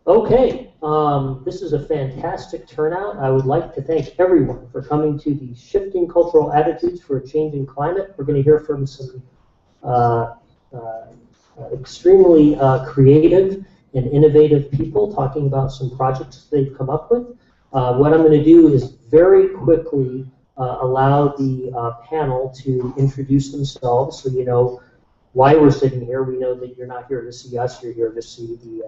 Okay, this is a fantastic turnout. I would like to thank everyone for coming to the Shifting Cultural Attitudes for a Changing Climate. We're going to hear from some extremely creative and innovative people talking about some projects they've come up with. What I'm going to do is very quickly allow the panel to introduce themselves so you know why we're sitting here. We know that you're not here to see us, you're here to see the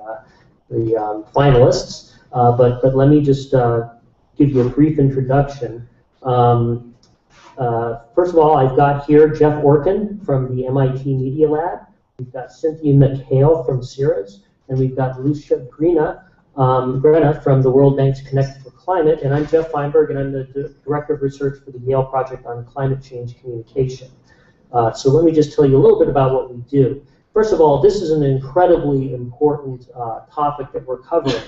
finalists. But let me just give you a brief introduction. First of all, I've got here Jeff Orkin from the MIT Media Lab. We've got Cynthia McHale from CIRAS, and we've got Lucia Grena from the World Bank's Connect for Climate, and I'm Jeff Feinberg, and I'm the Director of Research for the Yale Project on Climate Change Communication. So let me just tell you a little bit about what we do. First of all, this is an incredibly important topic that we're covering.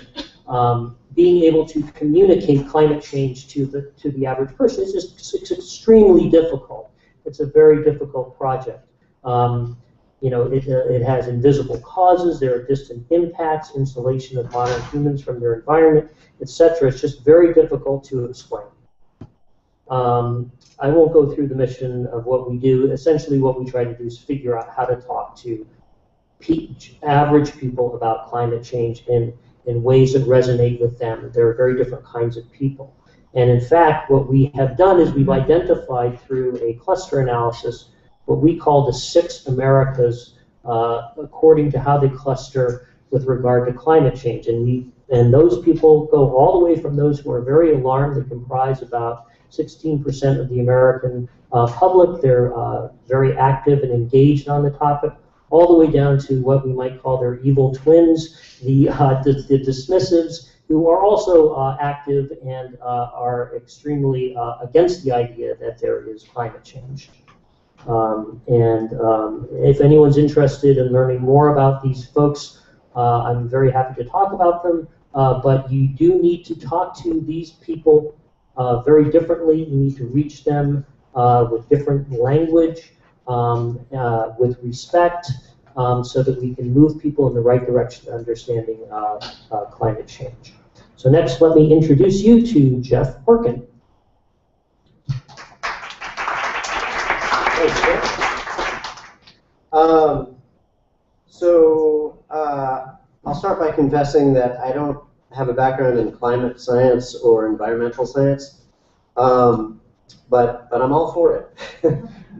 Being able to communicate climate change to the average person is just it's extremely difficult. It's a very difficult project. You know, it has invisible causes, there are distant impacts, insulation of modern humans from their environment, etc. It's just very difficult to explain. I won't go through the mission of what we do. Essentially what we try to do is figure out how to talk to average people about climate change in ways that resonate with them. There are very different kinds of people. And in fact, what we have done is we've identified through a cluster analysis what we call the 6 Americas according to how they cluster with regard to climate change. And those people go all the way from those who are very alarmed. They comprise about 16% of the American public. They're very active and engaged on the topic, all the way down to what we might call their evil twins, the dismissives, who are also active and are extremely against the idea that there is climate change. If anyone's interested in learning more about these folks, I'm very happy to talk about them, but you do need to talk to these people very differently. You need to reach them with different language, with respect, so that we can move people in the right direction to understanding climate change. So next, let me introduce you to Jeff Orkin. Thanks, Jeff. I'll start by confessing that I don't have a background in climate science or environmental science, but I'm all for it.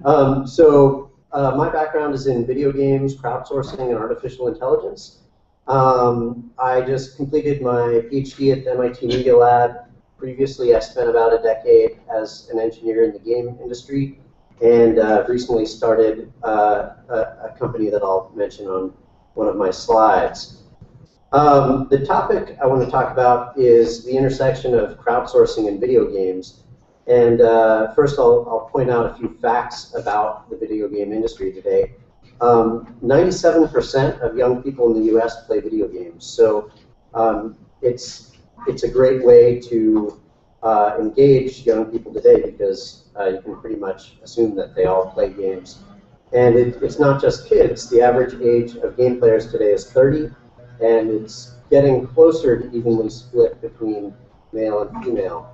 My background is in video games, crowdsourcing, and artificial intelligence. I just completed my PhD at the MIT Media Lab. Previously, I spent about a decade as an engineer in the game industry, and recently started a company that I'll mention on one of my slides. The topic I want to talk about is the intersection of crowdsourcing and video games. And first I'll point out a few facts about the video game industry today. 97% of young people in the US play video games. So it's a great way to engage young people today because you can pretty much assume that they all play games. And it's not just kids. The average age of game players today is 30, and it's getting closer to evenly split between male and female.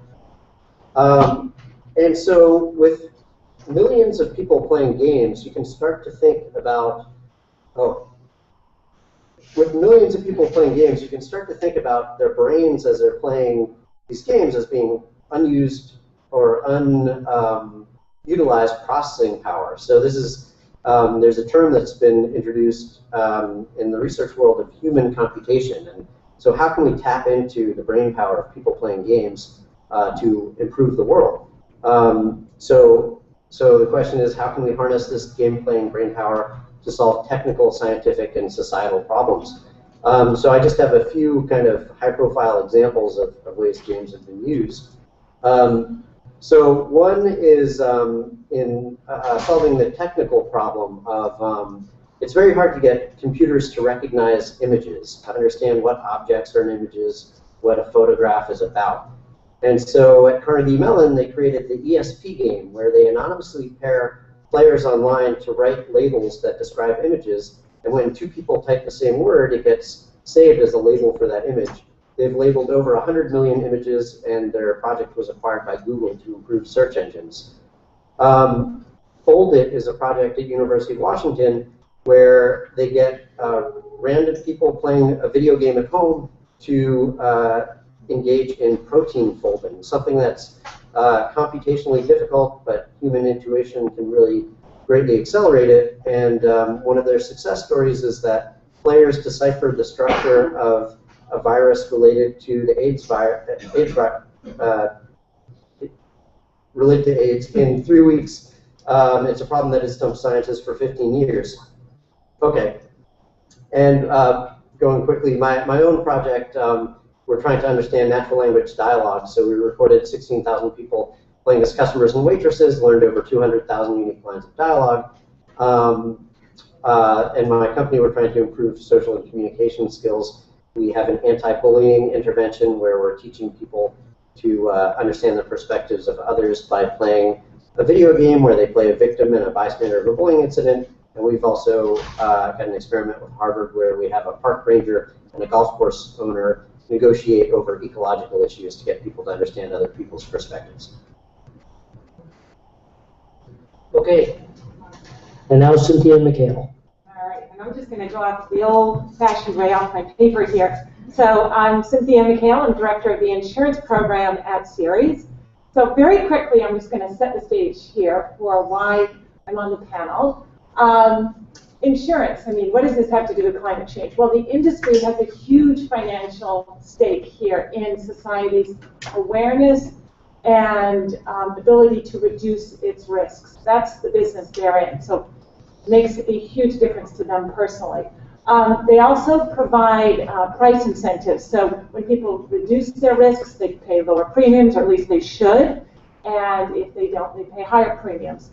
And so with millions of people playing games, you can start to think about, with millions of people playing games, you can start to think about their brains as they're playing these games as being unused or unutilized processing power. So this is, there's a term that's been introduced in the research world of human computation. And so how can we tap into the brain power of people playing games to improve the world? So the question is, how can we harness this game-playing brain power to solve technical, scientific, and societal problems? So I just have a few kind of high-profile examples of ways games have been used. So one is in solving the technical problem of it's very hard to get computers to recognize images, to understand what objects are in images, what a photograph is about. And so at Carnegie Mellon, they created the ESP game, where they anonymously pair players online to write labels that describe images. And when two people type the same word, it gets saved as a label for that image. They've labeled over 100 million images, and their project was acquired by Google to improve search engines. Fold It is a project at University of Washington where they get random people playing a video game at home to engage in protein folding, something that's computationally difficult, but human intuition can really greatly accelerate it. And one of their success stories is that players deciphered the structure of a virus related to the related to AIDS in 3 weeks. It's a problem that has stumped scientists for 15 years. Okay, and going quickly, my own project, we're trying to understand natural language dialogue. So we recorded 16,000 people playing as customers and waitresses, learned over 200,000 unique lines of dialogue. And my company, we're trying to improve social and communication skills. We have an anti-bullying intervention where we're teaching people to understand the perspectives of others by playing a video game where they play a victim and a bystander of a bullying incident. And we've also got an experiment with Harvard where we have a park ranger and a golf course owner negotiate over ecological issues to get people to understand other people's perspectives. Okay. And now Cynthia and Mikhail. All right, and I'm just going to go off the old-fashioned way off my paper here. So I'm Cynthia Mikhail. I'm director of the insurance program at Ceres. So very quickly, I'm just going to set the stage here for why I'm on the panel. Insurance, I mean, what does this have to do with climate change? Well, the industry has a huge financial stake here in society's awareness and ability to reduce its risks. That's the business they're in, so it makes a huge difference to them personally. They also provide price incentives, so when people reduce their risks, they pay lower premiums, or at least they should, and if they don't, they pay higher premiums.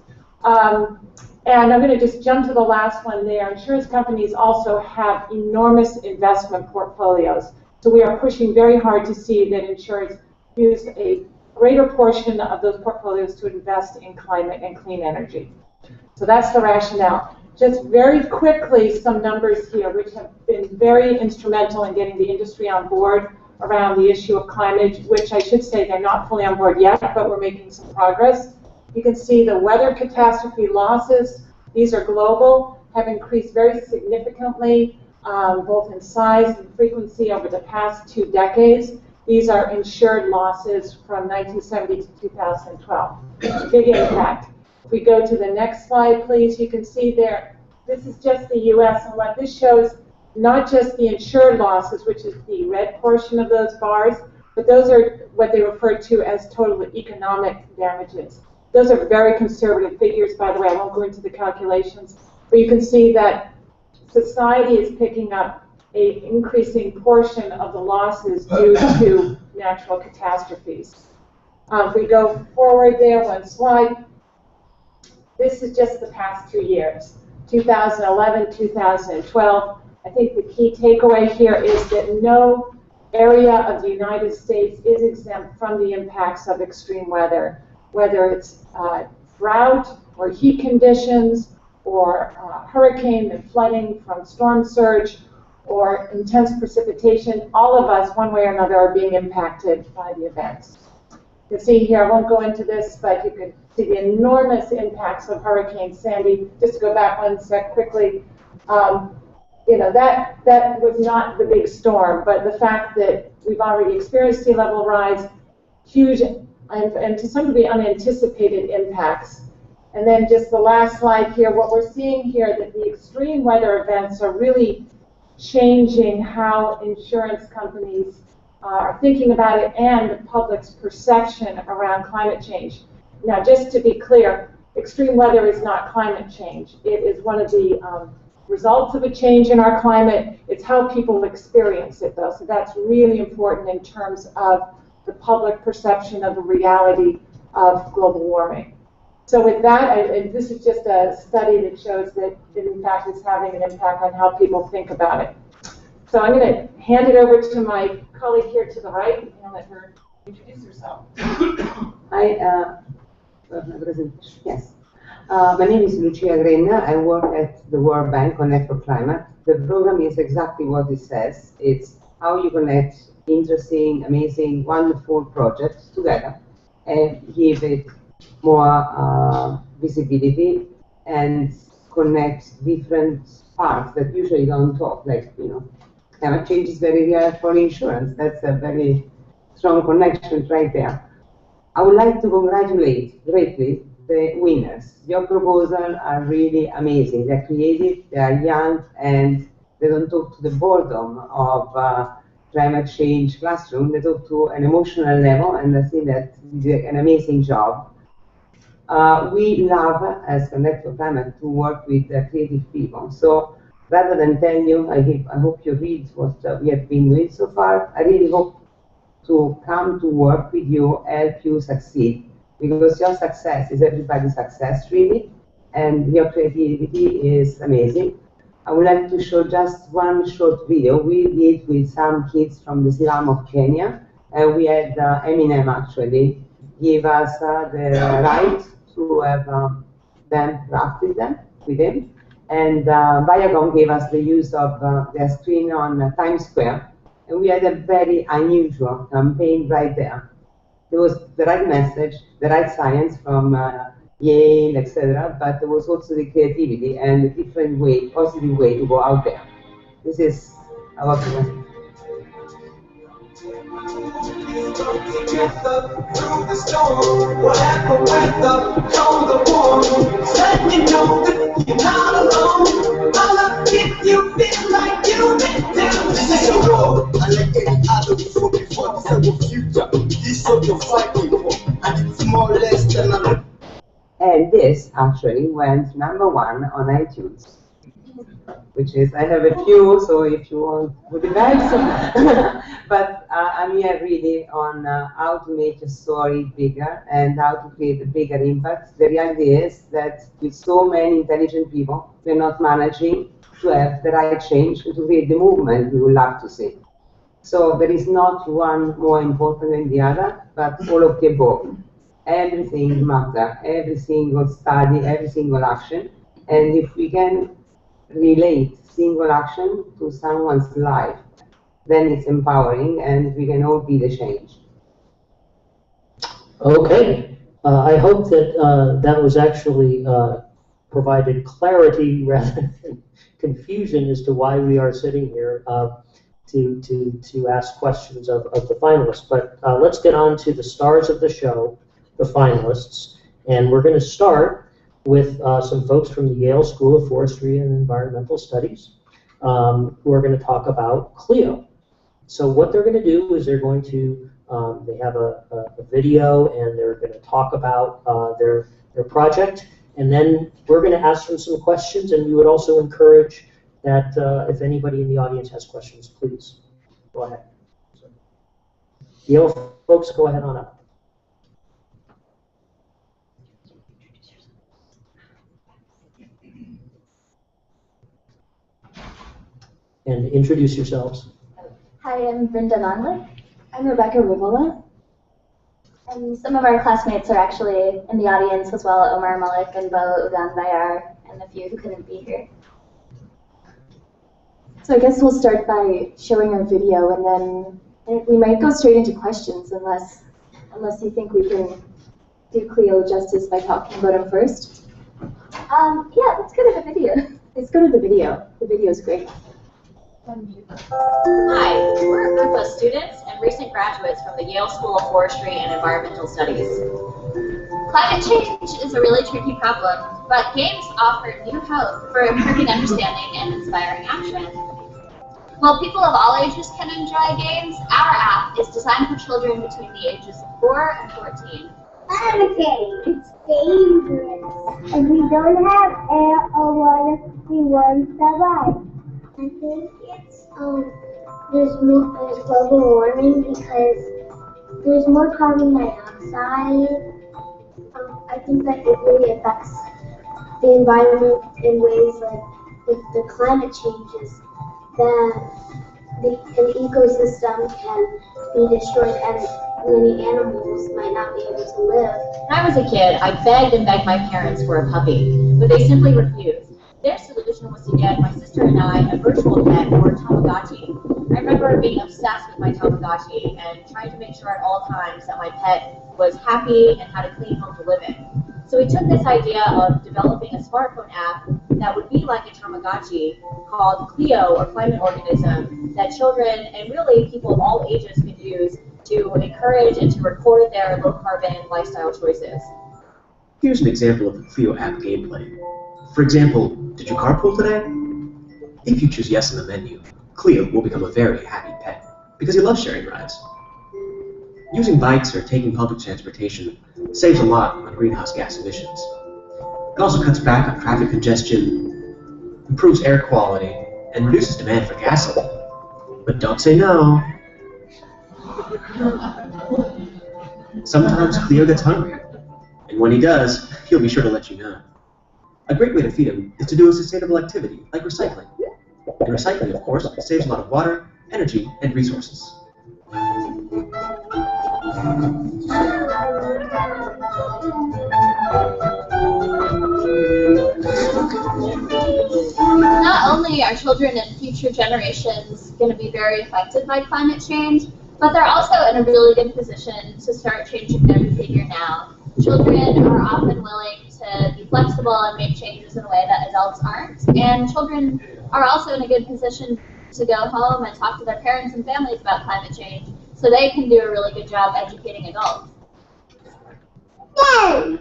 And I'm going to just jump to the last one there. Insurance companies also have enormous investment portfolios. So we are pushing very hard to see that insurers use a greater portion of those portfolios to invest in climate and clean energy. So that's the rationale. Just very quickly, some numbers here, which have been very instrumental in getting the industry on board around the issue of climate, which I should say they're not fully on board yet, but we're making some progress. You can see the weather catastrophe losses, these are global, have increased very significantly, both in size and frequency over the past 2 decades. These are insured losses from 1970 to 2012. Big impact. If we go to the next slide, please, you can see there, this is just the US, and what this shows, not just the insured losses, which is the red portion of those bars, but those are what they refer to as total economic damages. Those are very conservative figures, by the way. I won't go into the calculations. But you can see that society is picking up an increasing portion of the losses due to natural catastrophes. If we go forward there, one slide, this is just the past 2 years, 2011, 2012. I think the key takeaway here is that no area of the United States is exempt from the impacts of extreme weather, whether it's drought or heat conditions or hurricane and flooding from storm surge or intense precipitation. All of us, one way or another, are being impacted by the events. You can see here, I won't go into this, but you can see the enormous impacts of Hurricane Sandy. Just to go back one sec quickly, you know, that was not the big storm, but the fact that we've already experienced sea level rise, huge and to some degree unanticipated impacts. And then just the last slide here, what we're seeing here, that the extreme weather events are really changing how insurance companies are thinking about it and the public's perception around climate change. Now, just to be clear, extreme weather is not climate change. It is one of the results of a change in our climate. It's how people experience it, though. So that's really important in terms of the public perception of the reality of global warming. So with that, this is just a study that shows that it in fact is having an impact on how people think about it. So I'm going to hand it over to my colleague here to the right and let her introduce herself. Hi, yes. My name is Lucia Grenna. I work at the World Bank Connect for Climate. The program is exactly what it says. It's how you connect interesting, amazing, wonderful projects together and give it more visibility and connect different parts that usually don't talk, like, climate change is very real for insurance. That's a very strong connection right there. I would like to congratulate greatly the winners. Your proposals are really amazing. They're creative, they are young, and they don't talk to the boredom of climate change classroom. They talk to an emotional level, and I think that you did an amazing job. We love, as Connect for Climate, to work with creative people. So rather than tell you, I hope you read what we have been doing so far. I really hope to come to work with you, help you succeed, because your success is everybody's success, really, and your creativity is amazing. I would like to show just one short video we did with some kids from the slum of Kenya. We had Eminem actually give us the right to have them rap with him. And Viacom gave us the use of their screen on Times Square. And we had a very unusual campaign right there. There was the right message, the right science from Yale, etc., but there was also the creativity and a different way, positive way to go out there. This is our program. Through the storm, whatever weather, cold or warm, let me know that you're not alone. I love if you feel like you've been down. This is your war, unlike any other before. This is our future. This is what you're fighting for, and it's more or less than a. And this actually went #1 on iTunes, which is, I have a few, so if you want goodie bags. But I'm here really on how to make a story bigger and how to create a bigger impact. The reality is that with so many intelligent people, we're not managing to have the right change and to create the movement we would love to see. So there is not one more important than the other, but all of the above. Everything matters, every single study, every single action. And if we can relate single action to someone's life, then it's empowering and we can all be the change. Okay. I hope that that was actually provided clarity rather than confusion as to why we are sitting here to ask questions of the finalists. But let's get on to the stars of the show, the finalists. And we're going to start with some folks from the Yale School of Forestry and Environmental Studies who are going to talk about Clio. So what they're going to do is they're going to, they have a video and they're going to talk about their project. And then we're going to ask them some questions, and we would also encourage that if anybody in the audience has questions, please go ahead. Yale folks, go ahead on up. And introduce yourselves. Hi, I'm Brenda Longley. I'm Rebecca Rivola. And some of our classmates are actually in the audience as well, Omar Malik and Bo Ugan Bayar, and a few who couldn't be here. So I guess we'll start by showing our video, and then we might go straight into questions unless you think we can do Clio justice by talking about him first. Yeah, let's go to the video. Let's go to the video. The video's great. Hi, we're a group of students and recent graduates from the Yale School of Forestry and Environmental Studies. Climate change is a really tricky problem, but games offer new hope for improving understanding and inspiring action. While people of all ages can enjoy games, our app is designed for children between the ages of 4 and 14. Okay, it's dangerous. If we don't have air or water, we won't survive. I think it's there's global warming because there's more carbon dioxide. I think that it really affects the environment in ways like with the climate changes that the ecosystem can be destroyed and many animals might not be able to live. When I was a kid, I begged and begged my parents for a puppy, but they simply refused. Their solution was to get my sister and I a virtual pet or a Tamagotchi. I remember being obsessed with my Tamagotchi and trying to make sure at all times that my pet was happy and had a clean home to live in. So we took this idea of developing a smartphone app that would be like a Tamagotchi called Cleo, or Climate Organism, that children and really people of all ages could use to encourage and to record their low-carbon lifestyle choices. Here's an example of the Clio app gameplay. For example, did you carpool today? If you choose yes in the menu, Clio will become a very happy pet because he loves sharing rides. Using bikes or taking public transportation saves a lot on greenhouse gas emissions. It also cuts back on traffic congestion, improves air quality, and reduces demand for gasoline. But don't say no. Sometimes Cleo gets hungry, and when he does, he'll be sure to let you know. A great way to feed him is to do a sustainable activity, like recycling. And recycling, of course, saves a lot of water, energy, and resources. Not only are children and future generations going to be very affected by climate change, but they're also in a really good position to start changing their behavior now. Children are often willing to be flexible and make changes in a way that adults aren't, and children are also in a good position to go home and talk to their parents and families about climate change, so they can do a really good job educating adults. Yay!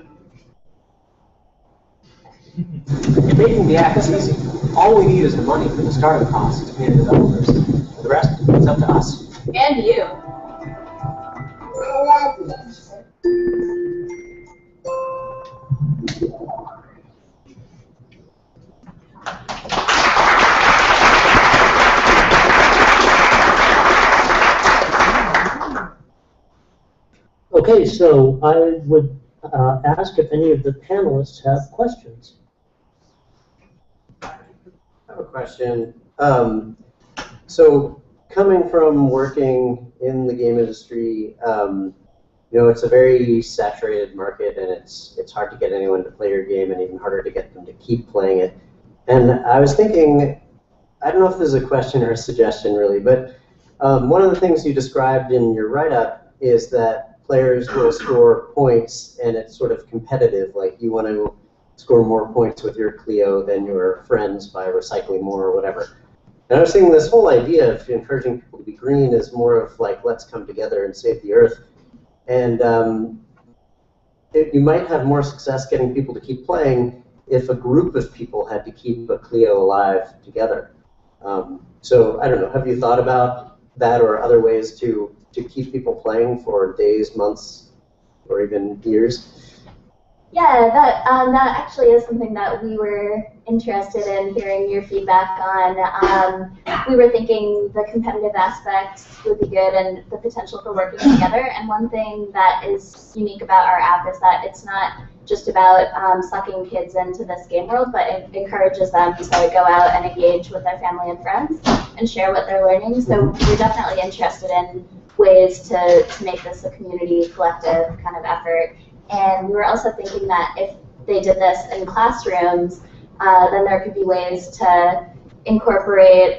You're making the app easy. All we need is the money for the startup costs to pay the developers. For the rest, it's up to us. And you. I love you. Okay, so I would ask if any of the panelists have questions. I have a question. So coming from working in the game industry, you know, it's a very saturated market, and it's hard to get anyone to play your game, and even harder to get them to keep playing it. And I was thinking, I don't know if this is a question or a suggestion really, but one of the things you described in your write-up is that players will score points, and it's sort of competitive, like you want to score more points with your Clio than your friends by recycling more or whatever. And I was thinking this whole idea of encouraging people to be green is more of like, let's come together and save the earth. And you might have more success getting people to keep playing if a group of people had to keep a Clio alive together. So I don't know, have you thought about that or other ways to keep people playing for days, months, or even years? Yeah, that actually is something that we were interested in hearing your feedback on. We were thinking the competitive aspect would be good and the potential for working together. And one thing that is unique about our app is that it's not just about sucking kids into this game world, but it encourages them to go out and engage with their family and friends and share what they're learning. So we're definitely interested in ways to make this a community collective kind of effort. And we were also thinking that if they did this in classrooms, then there could be ways to incorporate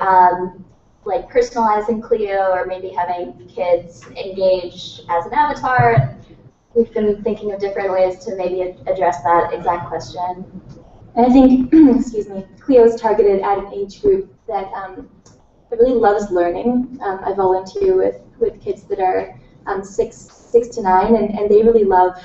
like personalizing Clio, or maybe having kids engage as an avatar. We've been thinking of different ways to maybe address that exact question. And I think, excuse me, Clio is targeted at an age group that really loves learning. I volunteer with kids that are 6 to 9, and they really love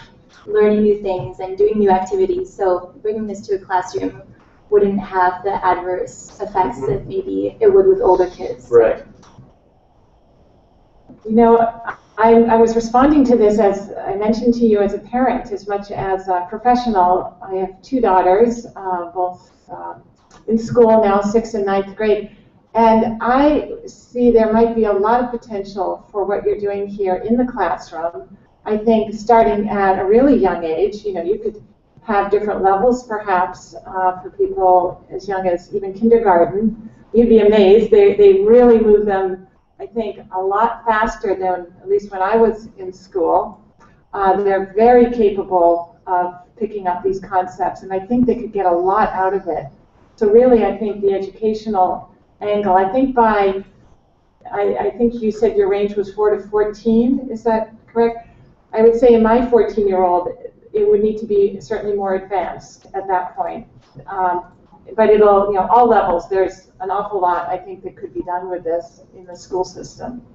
learning new things and doing new activities. So bringing this to a classroom wouldn't have the adverse effects that maybe it would with older kids. Right. You know, I was responding to this, as I mentioned to you, as a parent as much as a professional. I have 2 daughters, both in school now, 6th and 9th grade. And I see there might be a lot of potential for what you're doing here in the classroom. I think starting at a really young age, you know, you could have different levels perhaps for people as young as even kindergarten, you'd be amazed. They really move them, I think, a lot faster than, at least when I was in school. They're very capable of picking up these concepts, and I think they could get a lot out of it. So really, I think the educational angle, I think I think you said your range was 4 to 14, is that correct? I would say in my 14-year-old, it would need to be certainly more advanced at that point. But it'll, all levels, there's an awful lot, I think, that could be done with this in the school system.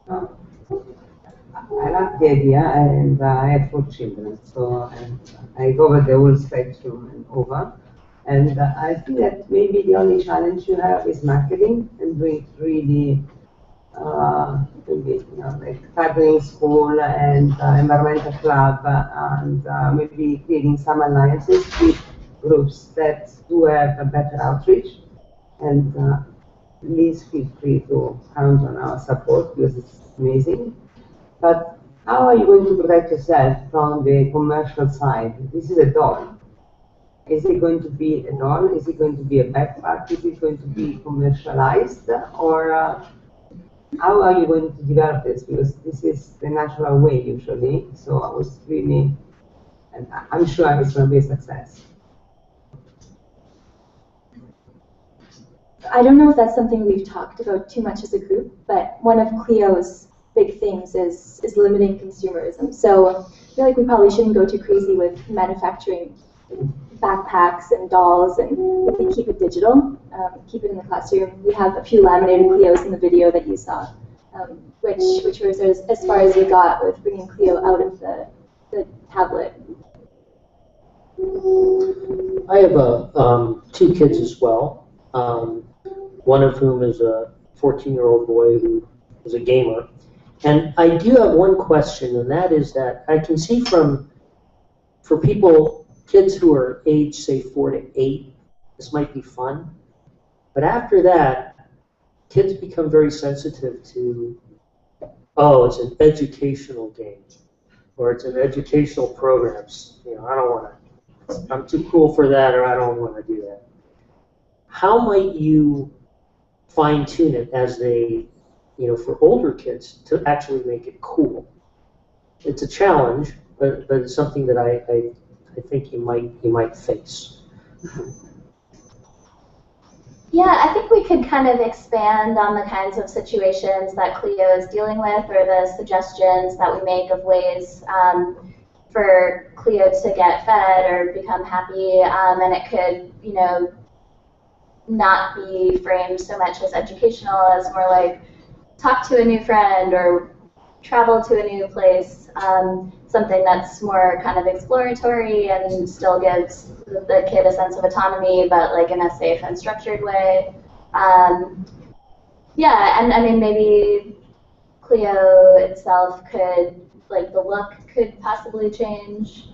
I love the idea, and I have 4 children, so I cover the whole spectrum and over. And I think that maybe the only challenge you have is marketing and doing it really, maybe, like targeting school and environmental club, and maybe creating some alliances with groups that do have a better outreach. And please feel free to count on our support because it's amazing. But how are you going to protect yourself from the commercial side? This is a doll. Is it going to be a doll? Is it going to be a backpack? Is it going to be commercialized? Or how are you going to develop this? Because this is the natural way usually. So I was really, and I'm sure it's going to be a success. I don't know if that's something we've talked about too much as a group, but one of Clio's big themes is limiting consumerism. So I feel like we probably shouldn't go too crazy with manufacturing backpacks and dolls, and we keep it digital, keep it in the classroom. We have a few laminated Clios in the video that you saw, which was as far as we got with bringing Clio out of the tablet. I have 2 kids as well, one of whom is a 14-year-old boy who is a gamer. And I do have one question, and that is that I can see for people, kids who are age, say, 4 to 8, this might be fun. But after that, kids become very sensitive to, oh, it's an educational game, or it's an educational program. I don't want to, I'm too cool for that, or I don't want to do that. How might you fine-tune it as they, for older kids to actually make it cool? It's a challenge, but it's something that I think you might face. Yeah, I think we could kind of expand on the kinds of situations that Clio is dealing with, or the suggestions that we make of ways for Clio to get fed or become happy, and it could, not be framed so much as educational as more like talk to a new friend or travel to a new place, something that's more kind of exploratory and still gives the kid a sense of autonomy, but like in a safe and structured way. Yeah, and I mean, maybe Clio itself could, like the look could possibly change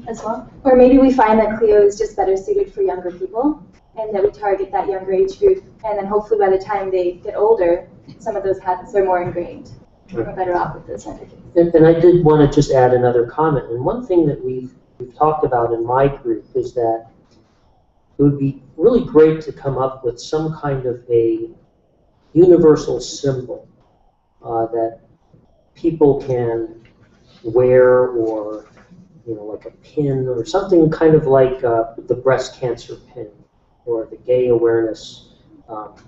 as well. Or maybe we find that Clio is just better suited for younger people, and that we target that younger age group, and then hopefully by the time they get older, some of those habits are more ingrained. We're better off with those habits. And I did want to just add another comment. And one thing that we've talked about in my group is that it would be really great to come up with some kind of a universal symbol that people can wear, or like a pin or something kind of like the breast cancer pin or the gay awareness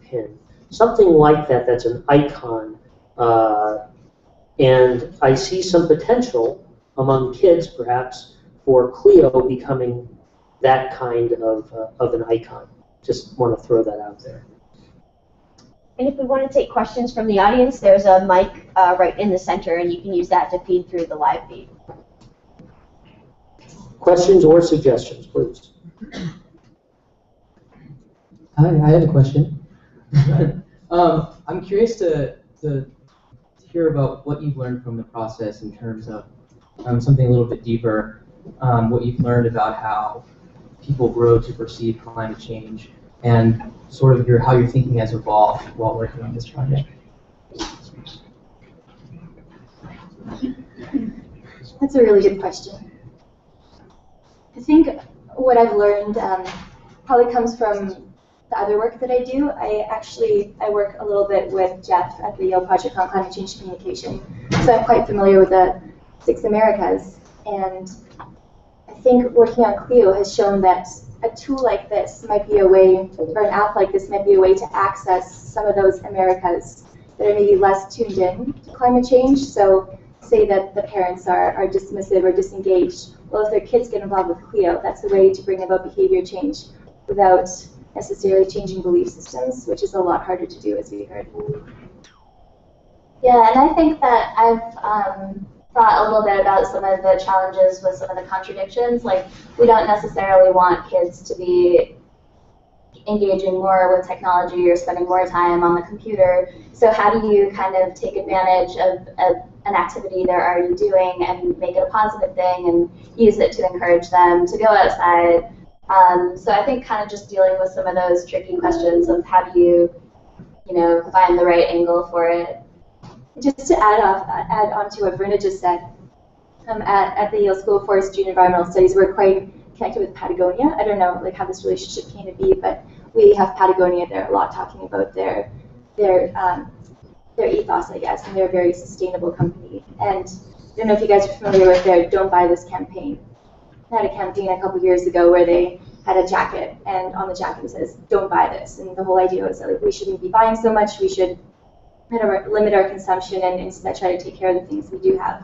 pin. Something like that that's an icon. And I see some potential among kids, perhaps, for Clio becoming that kind of an icon. Just want to throw that out there. And if we want to take questions from the audience, there's a mic right in the center, and you can use that to feed through the live feed. Questions or suggestions, please. Hi, I have a question. I'm curious to hear about what you've learned from the process in terms of something a little bit deeper, what you've learned about how people grow to perceive climate change, and sort of how your thinking has evolved while working on this project. That's a really good question. I think what I've learned probably comes from the other work that I do. I work a little bit with Jeff at the Yale Project on Climate Change Communication, so I'm quite familiar with the 6 Americas. And I think working on Clio has shown that a tool like this might be a way, or an app like this might be a way to access some of those Americas that are maybe less tuned in to climate change. So say that the parents are dismissive or disengaged. Well, if their kids get involved with Clio, that's a way to bring about behavior change without necessarily changing belief systems, which is a lot harder to do, as we heard. Yeah, and I think that I've thought a little bit about some of the challenges with some of the contradictions. Like, we don't necessarily want kids to be engaging more with technology or spending more time on the computer. So how do you kind of take advantage of an activity they're already doing and make it a positive thing and use it to encourage them to go outside? So I think kind of just dealing with some of those tricky questions of how do you find the right angle for it. Just to add on to what Verna just said, at the Yale School of Forestry and Environmental Studies, we're quite connected with Patagonia. I don't know how this relationship came to be, but we have Patagonia there a lot, talking about their ethos, I guess, and they're a very sustainable company. And I don't know if you guys are familiar with their Don't Buy This campaign. They had a campaign a couple years ago where they had a jacket, and on the jacket it says, "Don't buy this." And the whole idea was that we shouldn't be buying so much, we should limit our consumption and instead try to take care of the things we do have.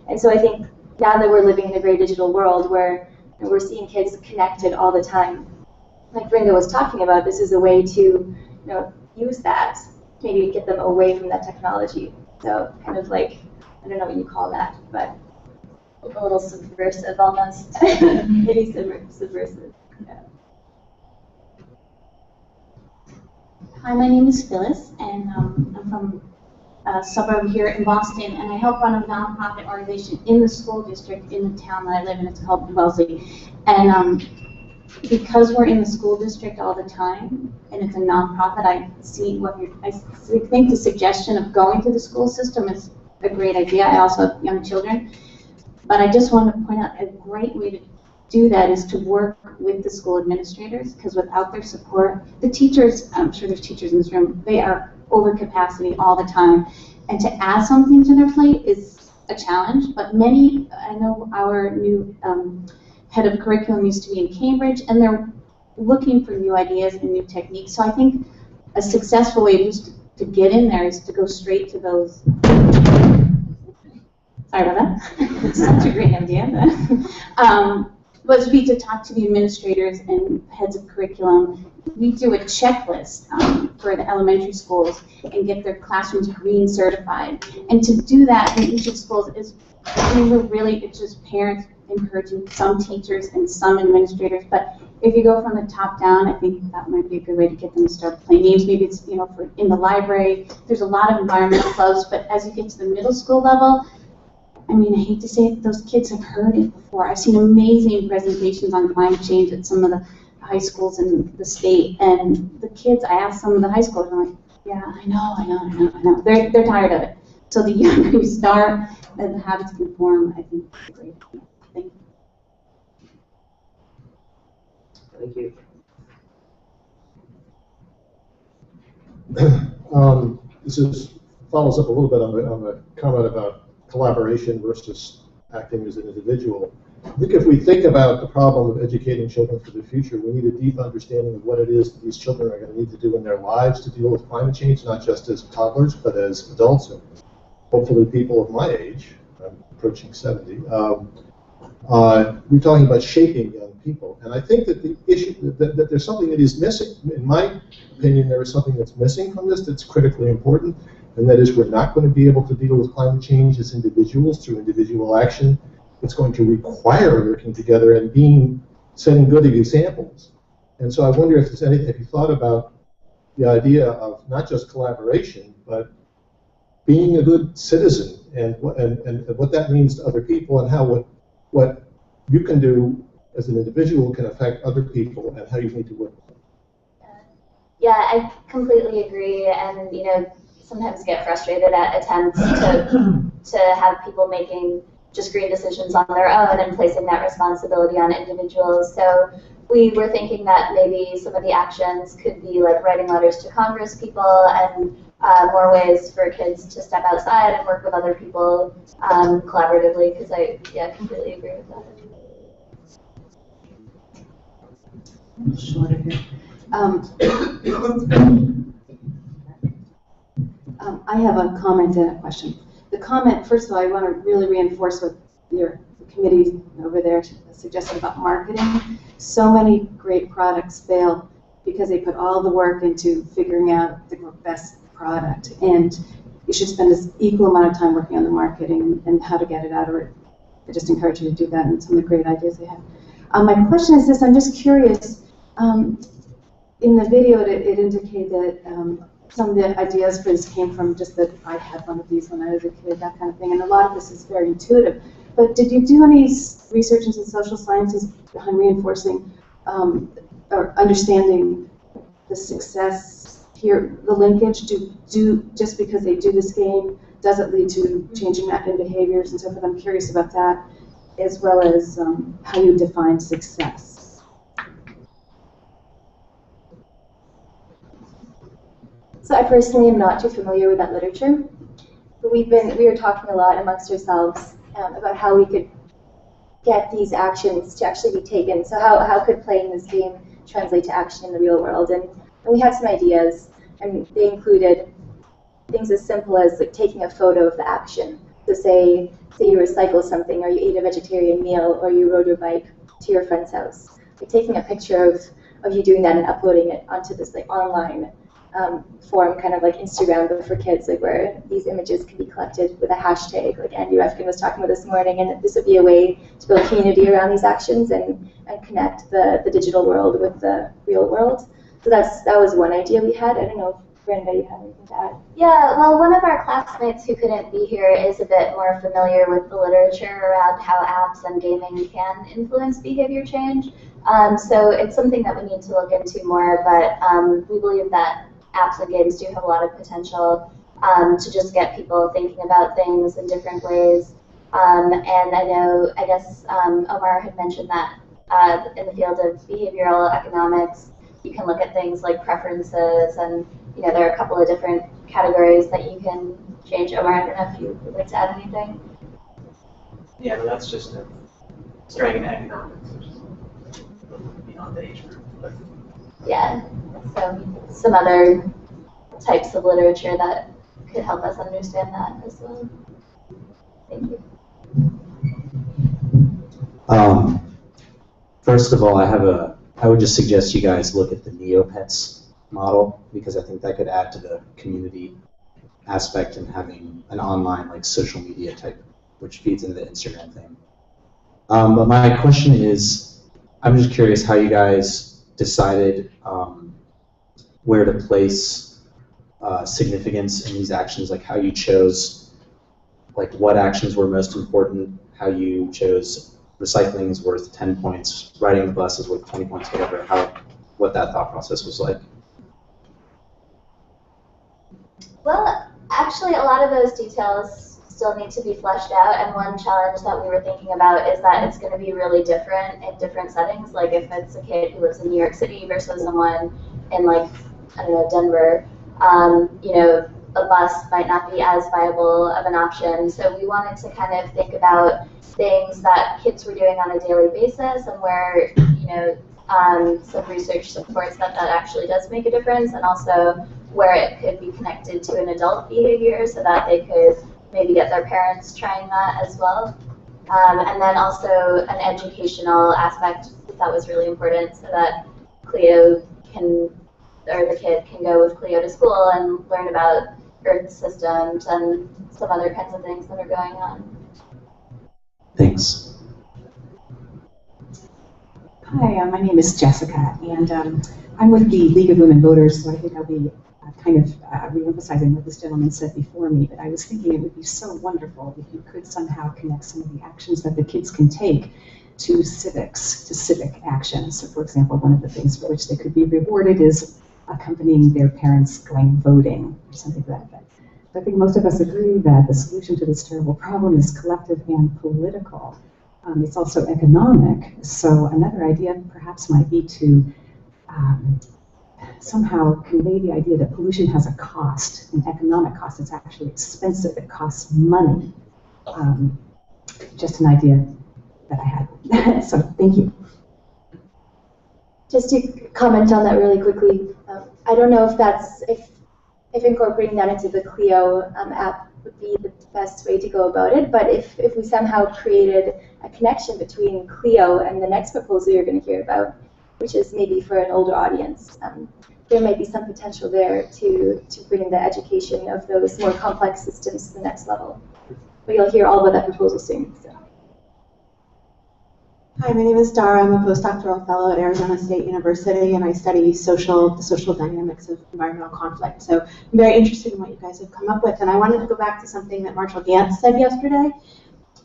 And so I think now that we're living in a very digital world where we're seeing kids connected all the time, like Brenda was talking about, this is a way to use that, maybe get them away from that technology. So kind of like, I don't know what you call that, but a little subversive almost. Maybe subversive. Yeah. Hi, my name is Phyllis, and I'm from a suburb here in Boston, and I help run a nonprofit organization in the school district in the town that I live in. It's called Wellesley. And because we're in the school district all the time, and it's a nonprofit, I think the suggestion of going to the school system is a great idea. I also have young children. But I just want to point out a great way to do that is to work with the school administrators, because without their support, the teachers, I'm sure there's teachers in this room, they are over capacity all the time. And to add something to their plate is a challenge, but I know our new head of curriculum used to be in Cambridge, and they're looking for new ideas and new techniques. So I think a successful way just to get in there is to go straight to those. Sorry about that. It's such a great idea. But to be to talk to the administrators and heads of curriculum. We do a checklist for the elementary schools and get their classrooms green certified. And to do that in each of the schools is, it's just parents encouraging some teachers and some administrators. But if you go from the top down, I think that might be a good way to get them to start playing games. Maybe it's, in the library. There's a lot of environmental clubs, but as you get to the middle school level, I hate to say it, those kids have heard it before. I've seen amazing presentations on climate change at some of the high schools in the state, and the kids, I asked some of the high schools, I'm like, yeah, I know. They're tired of it. So the younger you start, and the habits can form, I think is a great thing. Thank you. This follows up a little bit on the comment about collaboration versus acting as an individual. I think if we think about the problem of educating children for the future, we need a deep understanding of what it is that these children are going to need to do in their lives to deal with climate change, not just as toddlers, but as adults, and hopefully people of my age. I'm approaching 70. We're talking about shaping young people. And I think that the issue, that there's something that is missing. In my opinion, there is something that's missing from this that's critically important, and that is we're not going to be able to deal with climate change as individuals through individual action. It's going to require working together and setting good examples. And so I wonder if there's anything, if you thought about the idea of not just collaboration, but being a good citizen and what that means to other people, and how what you can do as an individual can affect other people, and how you need to work with them. Yeah, I completely agree, and sometimes get frustrated at attempts to have people making just green decisions on their own and placing that responsibility on individuals. So we were thinking that maybe some of the actions could be like writing letters to Congress people and more ways for kids to step outside and work with other people collaboratively, because I completely agree with that. Shorter here. I have a comment and a question. The comment, first of all, I want to really reinforce what your committee over there suggested about marketing. So many great products fail because they put all the work into figuring out the best product, and you should spend an equal amount of time working on the marketing and how to get it out, or I just encourage you to do that, and some of the great ideas they have. My question is this: I'm just curious. In the video, it indicated that some of the ideas for this came from just that I had one of these when I was a kid, that kind of thing, and a lot of this is very intuitive. But did you do any research into social sciences behind reinforcing or understanding the success here, the linkage? Do just because they do this game, does it lead to changing in behaviors and so forth? I'm curious about that, as well as how you define success. So I personally am not too familiar with that literature, but we were talking a lot amongst ourselves about how we could get these actions to actually be taken. So how could playing this game translate to action in the real world? And we had some ideas, and they included things as simple as like taking a photo of the action. So say you recycle something, or you ate a vegetarian meal, or you rode your bike to your friend's house. Like taking a picture of you doing that and uploading it onto this like online form, kind of like Instagram, but for kids, like where these images can be collected with a hashtag, like Andy Refkin was talking about this morning, and this would be a way to build community around these actions and connect the digital world with the real world. So that was one idea we had. I don't know if Brenda, you have anything to add? Yeah, well, one of our classmates who couldn't be here is a bit more familiar with the literature around how apps and gaming can influence behavior change. So it's something that we need to look into more, but we believe that apps and games do have a lot of potential to just get people thinking about things in different ways. And I guess Omar had mentioned that in the field of behavioral economics, you can look at things like preferences, and there are a couple of different categories that you can change. Omar, I don't know if you would like to add anything. Yeah, but that's just straying into economics, which is beyond the age group. But yeah, so some other types of literature that could help us understand that as well. Thank you. First of all, I would just suggest you guys look at the Neopets model, because I think that could add to the community aspect and having an online like social media type, which feeds into the Instagram thing. But my question is, I'm just curious how you guys decided where to place significance in these actions, like how you chose like what actions were most important, how you chose recycling is worth 10 points, riding the bus is worth 20 points, whatever, what that thought process was like. Well, actually, a lot of those details still need to be fleshed out, and one challenge that we were thinking about is that it's going to be really different in different settings. Like if it's a kid who lives in New York City versus someone in, like, I don't know, Denver, a bus might not be as viable of an option. So we wanted to kind of think about things that kids were doing on a daily basis, and where, some research supports that actually does make a difference, and also where it could be connected to an adult behavior so that they could maybe get their parents trying that as well. And then also an educational aspect that was really important, so that the kid can go with Cleo to school and learn about Earth systems and some other kinds of things that are going on. Thanks. Hi, my name is Jessica, and I'm with the League of Women Voters, so I think I'll be re-emphasizing what this gentleman said before me, but I was thinking it would be so wonderful if you could somehow connect some of the actions that the kids can take to civics, to civic actions. So for example, one of the things for which they could be rewarded is accompanying their parents going voting, or something to that effect. I think most of us agree that the solution to this terrible problem is collective and political. It's also economic. So another idea perhaps might be to somehow convey the idea that pollution has a cost, an economic cost. It's actually expensive. It costs money. Just an idea that I had. So thank you. Just to comment on that really quickly, I don't know if that's if incorporating that into the Clio app would be the best way to go about it. But if we somehow created a connection between Clio and the next proposal you're going to hear about, which is maybe for an older audience, there might be some potential there to bring the education of those more complex systems to the next level. But you'll hear all about that proposal soon. So. Hi, my name is Dara. I'm a postdoctoral fellow at Arizona State University, and I study the social dynamics of environmental conflict. So I'm very interested in what you guys have come up with, and I wanted to go back to something that Marshall Gantz said yesterday.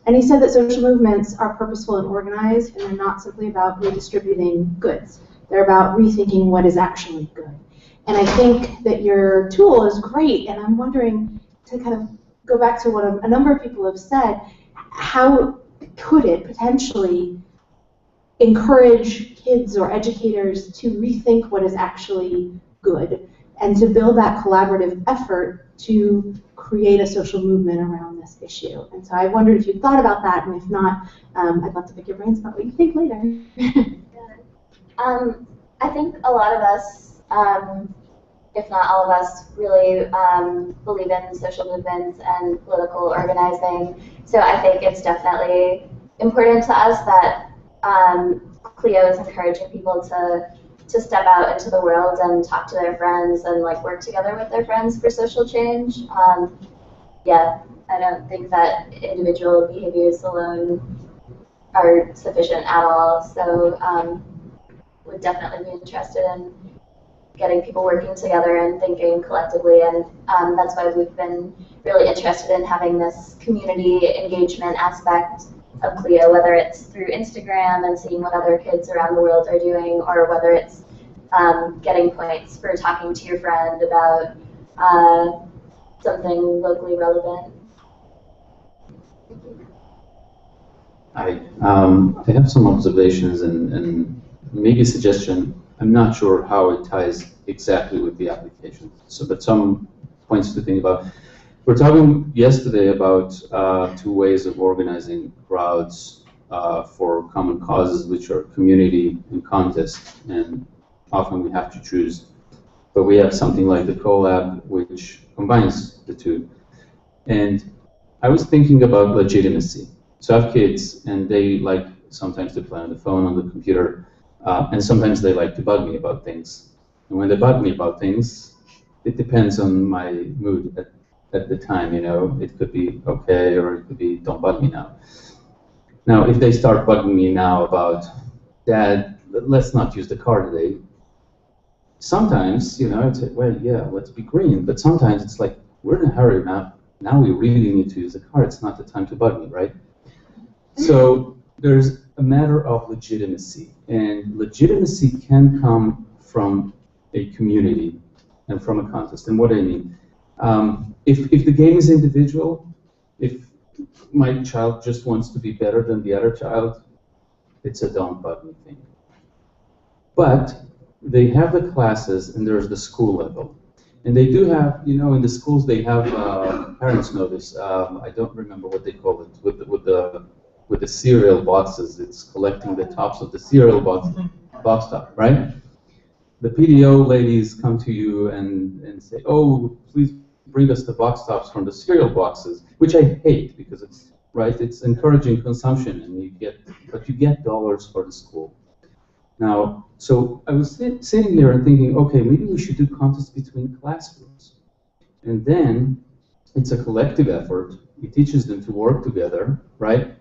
And he said that social movements are purposeful and organized, and they're not simply about redistributing goods. They're about rethinking what is actually good. And I think that your tool is great, and I'm wondering, to kind of go back to what a number of people have said, how could it potentially encourage kids or educators to rethink what is actually good and to build that collaborative effort to create a social movement around this issue? And so I wondered if you thought about that, and if not, I'd love to pick your brains about what you think later. I think a lot of us, if not all of us, really believe in social movements and political organizing. So I think it's definitely important to us that Clio is encouraging people to step out into the world and talk to their friends and like work together with their friends for social change. Yeah, I don't think that individual behaviors alone are sufficient at all. So would definitely be interested in getting people working together and thinking collectively, and that's why we've been really interested in having this community engagement aspect of Clio, whether it's through Instagram and seeing what other kids around the world are doing, or whether it's getting points for talking to your friend about something locally relevant. I have some observations and maybe a suggestion. I'm not sure how it ties exactly with the application, but some points to think about. We're talking yesterday about two ways of organizing crowds for common causes, which are community and contest, and often we have to choose. But we have something like the collab, which combines the two. And I was thinking about legitimacy. So I have kids, and they like sometimes to play on the phone, on the computer, and sometimes they like to bug me about things. And when they bug me about things, it depends on my mood at the time, you know. It could be okay, or it could be don't bug me now. Now, if they start bugging me now about, Dad, let's not use the car today, sometimes, you know, I'd say, well, yeah, let's be green. But sometimes it's like, we're in a hurry now. Now we really need to use the car. It's not the time to bug me, right? So there's a matter of legitimacy. And legitimacy can come from a community and from a contest. And what I mean, if the game is individual, if my child just wants to be better than the other child, it's a don't bug me thing. But they have the classes, and there's the school level. And they do have, you know, in the schools they have, parents know this, I don't remember what they call it, with the cereal boxes. It's collecting the tops of the cereal box top, right? The PDO ladies come to you and say, oh, please bring us the box tops from the cereal boxes, which I hate because it's, right, it's encouraging consumption, and but you get dollars for the school. Now, so I was sitting there and thinking, okay, maybe we should do contests between classrooms. And then it's a collective effort. It teaches them to work together, right?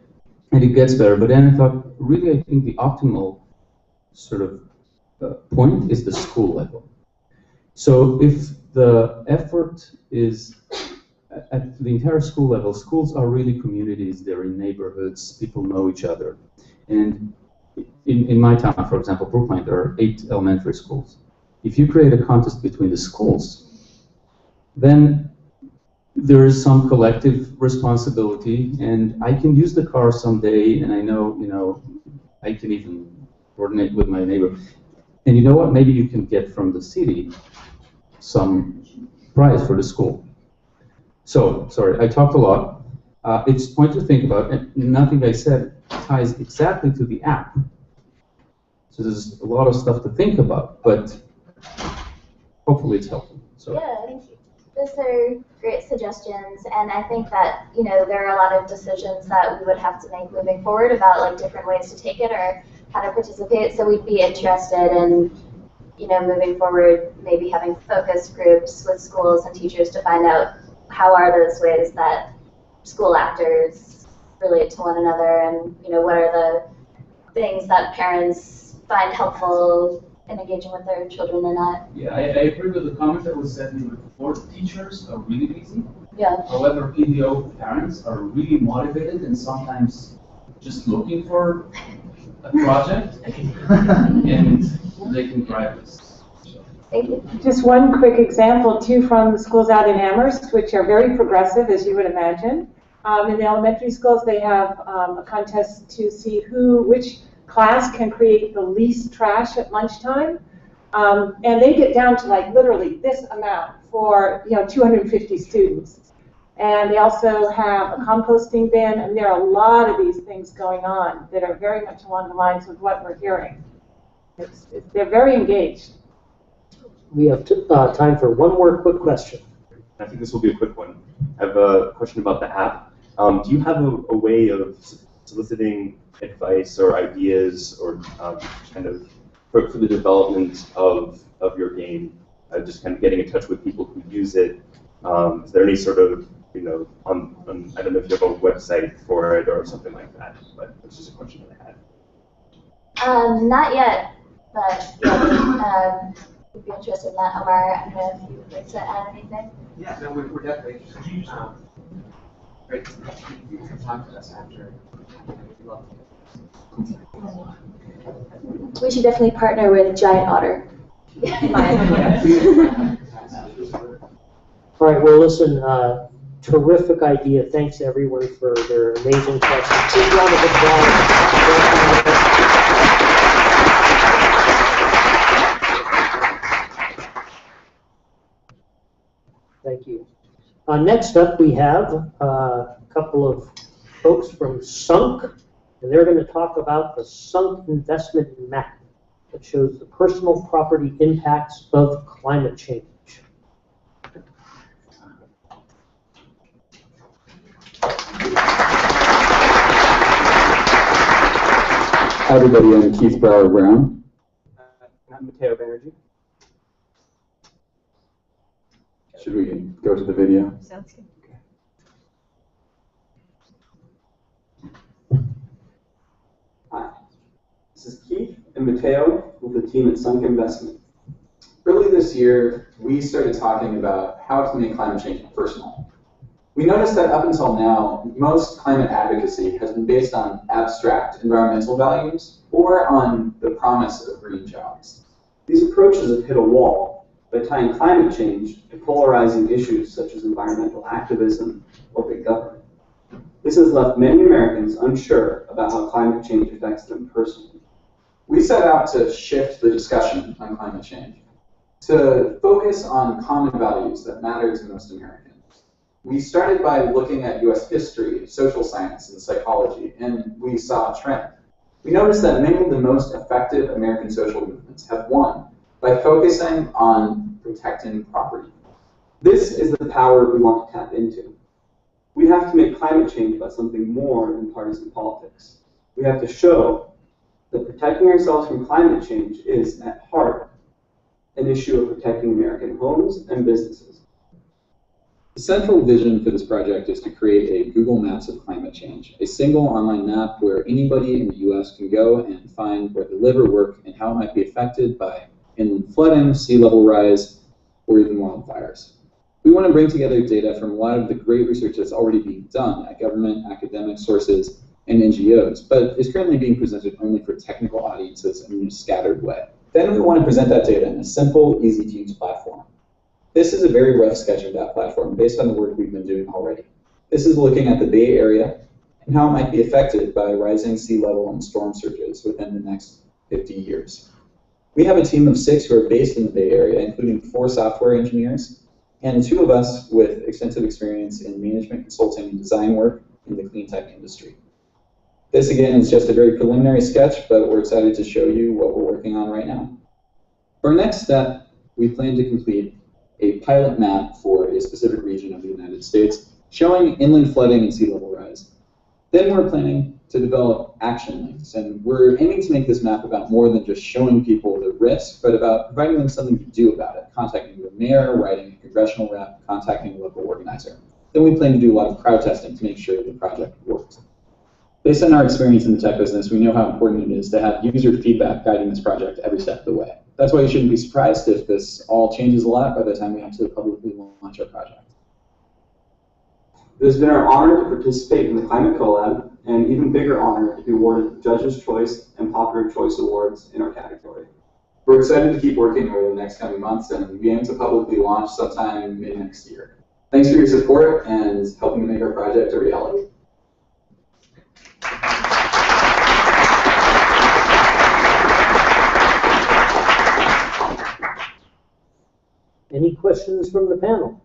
And it gets better. But then I thought, really, I think the optimal sort of point is the school level. So if the effort is at the entire school level, schools are really communities. They're in neighborhoods. People know each other. And in my town, for example, Brookline, there are 8 elementary schools. If you create a contest between the schools, then there is some collective responsibility, and I can use the car someday, and I know, I can even coordinate with my neighbor. And you know what? Maybe you can get from the city some prize for the school. So, sorry, I talked a lot. It's a point to think about, and nothing I said ties exactly to the app. So there's a lot of stuff to think about, but hopefully it's helpful. So. Yeah, thank you. Those are great suggestions, and I think that there are a lot of decisions that we would have to make moving forward about like different ways to take it or how to participate. So we'd be interested in moving forward, maybe having focus groups with schools and teachers to find out how are those ways that school actors relate to one another, and what are the things that parents find helpful in engaging with their children or not. Yeah, I agree with the comment that was said before. Teachers are really busy. Yeah. However, PDO parents are really motivated and sometimes just looking for a project, and they can drive this. Thank you. Just one quick example, too, from the schools out in Amherst, which are very progressive, as you would imagine. In the elementary schools, they have a contest to see which class can create the least trash at lunchtime, and they get down to like literally this amount for 250 students. And they also have a composting bin, and there are a lot of these things going on that are very much along the lines of what we're hearing. They're very engaged. We have time for one more quick question. I think this will be a quick one. I have a question about the app. Do you have a way of soliciting advice or ideas or kind of for the development of your game? Just kind of getting in touch with people who use it. Is there any sort of, I don't know if you have a website for it or something like that, but it's just a question that I had. Not yet, but yeah, we'd be interested in that. Omar, I don't know if you would like to add anything. Yeah, no, we're definitely interested. Great. You can talk to us after. We should definitely partner with Giant Otter. All right, well, listen, terrific idea. Thanks, everyone, for their amazing questions. Big round of applause. Thank you. Next up, we have a couple of folks from Sunk, and they're going to talk about the Sunk investment map that shows the personal property impacts of climate change. Hi everybody, I'm Keith Brower-Brown. I'm Mateo Banerjee. Should we go to the video? Sounds good. Hi, this is Keith and Mateo with the team at Sunk Investment. Early this year, we started talking about how to make climate change personal. We noticed that up until now, most climate advocacy has been based on abstract environmental values or on the promise of green jobs. These approaches have hit a wall by tying climate change to polarizing issues such as environmental activism or big government. This has left many Americans unsure about how climate change affects them personally. We set out to shift the discussion on climate change, to focus on common values that matter to most Americans. We started by looking at US history, social science, and psychology, and we saw a trend. We noticed that many of the most effective American social movements have won by focusing on protecting property. This is the power we want to tap into. We have to make climate change about something more than partisan politics. We have to show that protecting ourselves from climate change is, at heart, an issue of protecting American homes and businesses. The central vision for this project is to create a Google Maps of climate change, a single online map where anybody in the US can go and find where they live or work and how it might be affected by inland flooding, sea level rise, or even wildfires. We want to bring together data from a lot of the great research that's already being done at government, academic sources, and NGOs, but is currently being presented only for technical audiences in a scattered way. Then we want to present that data in a simple, easy-to-use platform. This is a very rough sketch of that platform based on the work we've been doing already. This is looking at the Bay Area and how it might be affected by rising sea level and storm surges within the next 50 years. We have a team of 6 who are based in the Bay Area, including 4 software engineers, and 2 of us with extensive experience in management consulting and design work in the clean tech industry. This, again, is just a very preliminary sketch, but we're excited to show you what we're working on right now. For our next step, we plan to complete a pilot map for a specific region of the United States, showing inland flooding and sea level rise. Then we're planning to develop action links, and we're aiming to make this map about more than just showing people the risk, but about providing them something to do about it, contacting the mayor, writing a congressional rep, contacting a local organizer. Then we plan to do a lot of crowd testing to make sure the project works. Based on our experience in the tech business, we know how important it is to have user feedback guiding this project every step of the way. That's why you shouldn't be surprised if this all changes a lot by the time we actually publicly launch our project. It has been our honor to participate in the Climate Collab, and an even bigger honor to be awarded Judge's Choice and Popular Choice Awards in our category. We're excited to keep working over the next coming months, and we aim to publicly launch sometime mid next year. Thanks for your support and helping to make our project a reality. Any questions from the panel?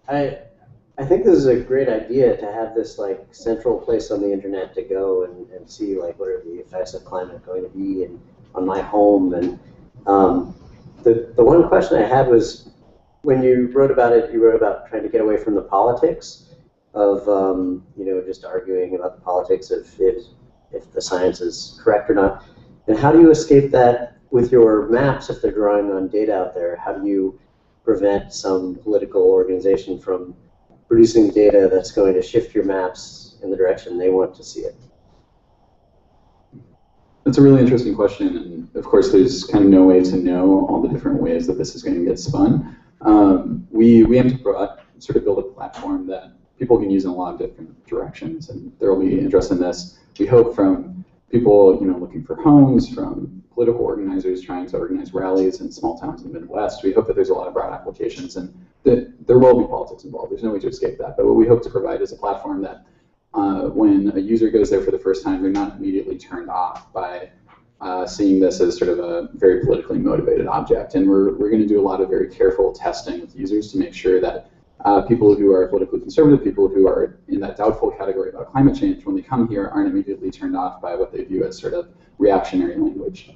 I think this is a great idea to have this like central place on the internet to go and see like what are the effects of climate going to be on my home. And the one question I had was when you wrote about it, you wrote about trying to get away from the politics of you know, just arguing about the politics of if the science is correct or not. And how do you escape that with your maps if they're drawing on data out there? How do you prevent some political organization from producing data that's going to shift your maps in the direction they want to see it? That's a really interesting question, and of course there's kind of no way to know all the different ways that this is going to get spun. We aim to sort of build a platform that people can use in a lot of different directions, and there will be interest in this. We hope from people, you know, looking for homes, from political organizers trying to organize rallies in small towns in the Midwest. We hope that there's a lot of broad applications, and that there will be politics involved. There's no way to escape that. But what we hope to provide is a platform that when a user goes there for the first time, they're not immediately turned off by seeing this as sort of a very politically motivated object. And we're going to do a lot of very careful testing with users to make sure that people who are politically conservative, people who are in that doubtful category about climate change, when they come here, aren't immediately turned off by what they view as sort of reactionary language.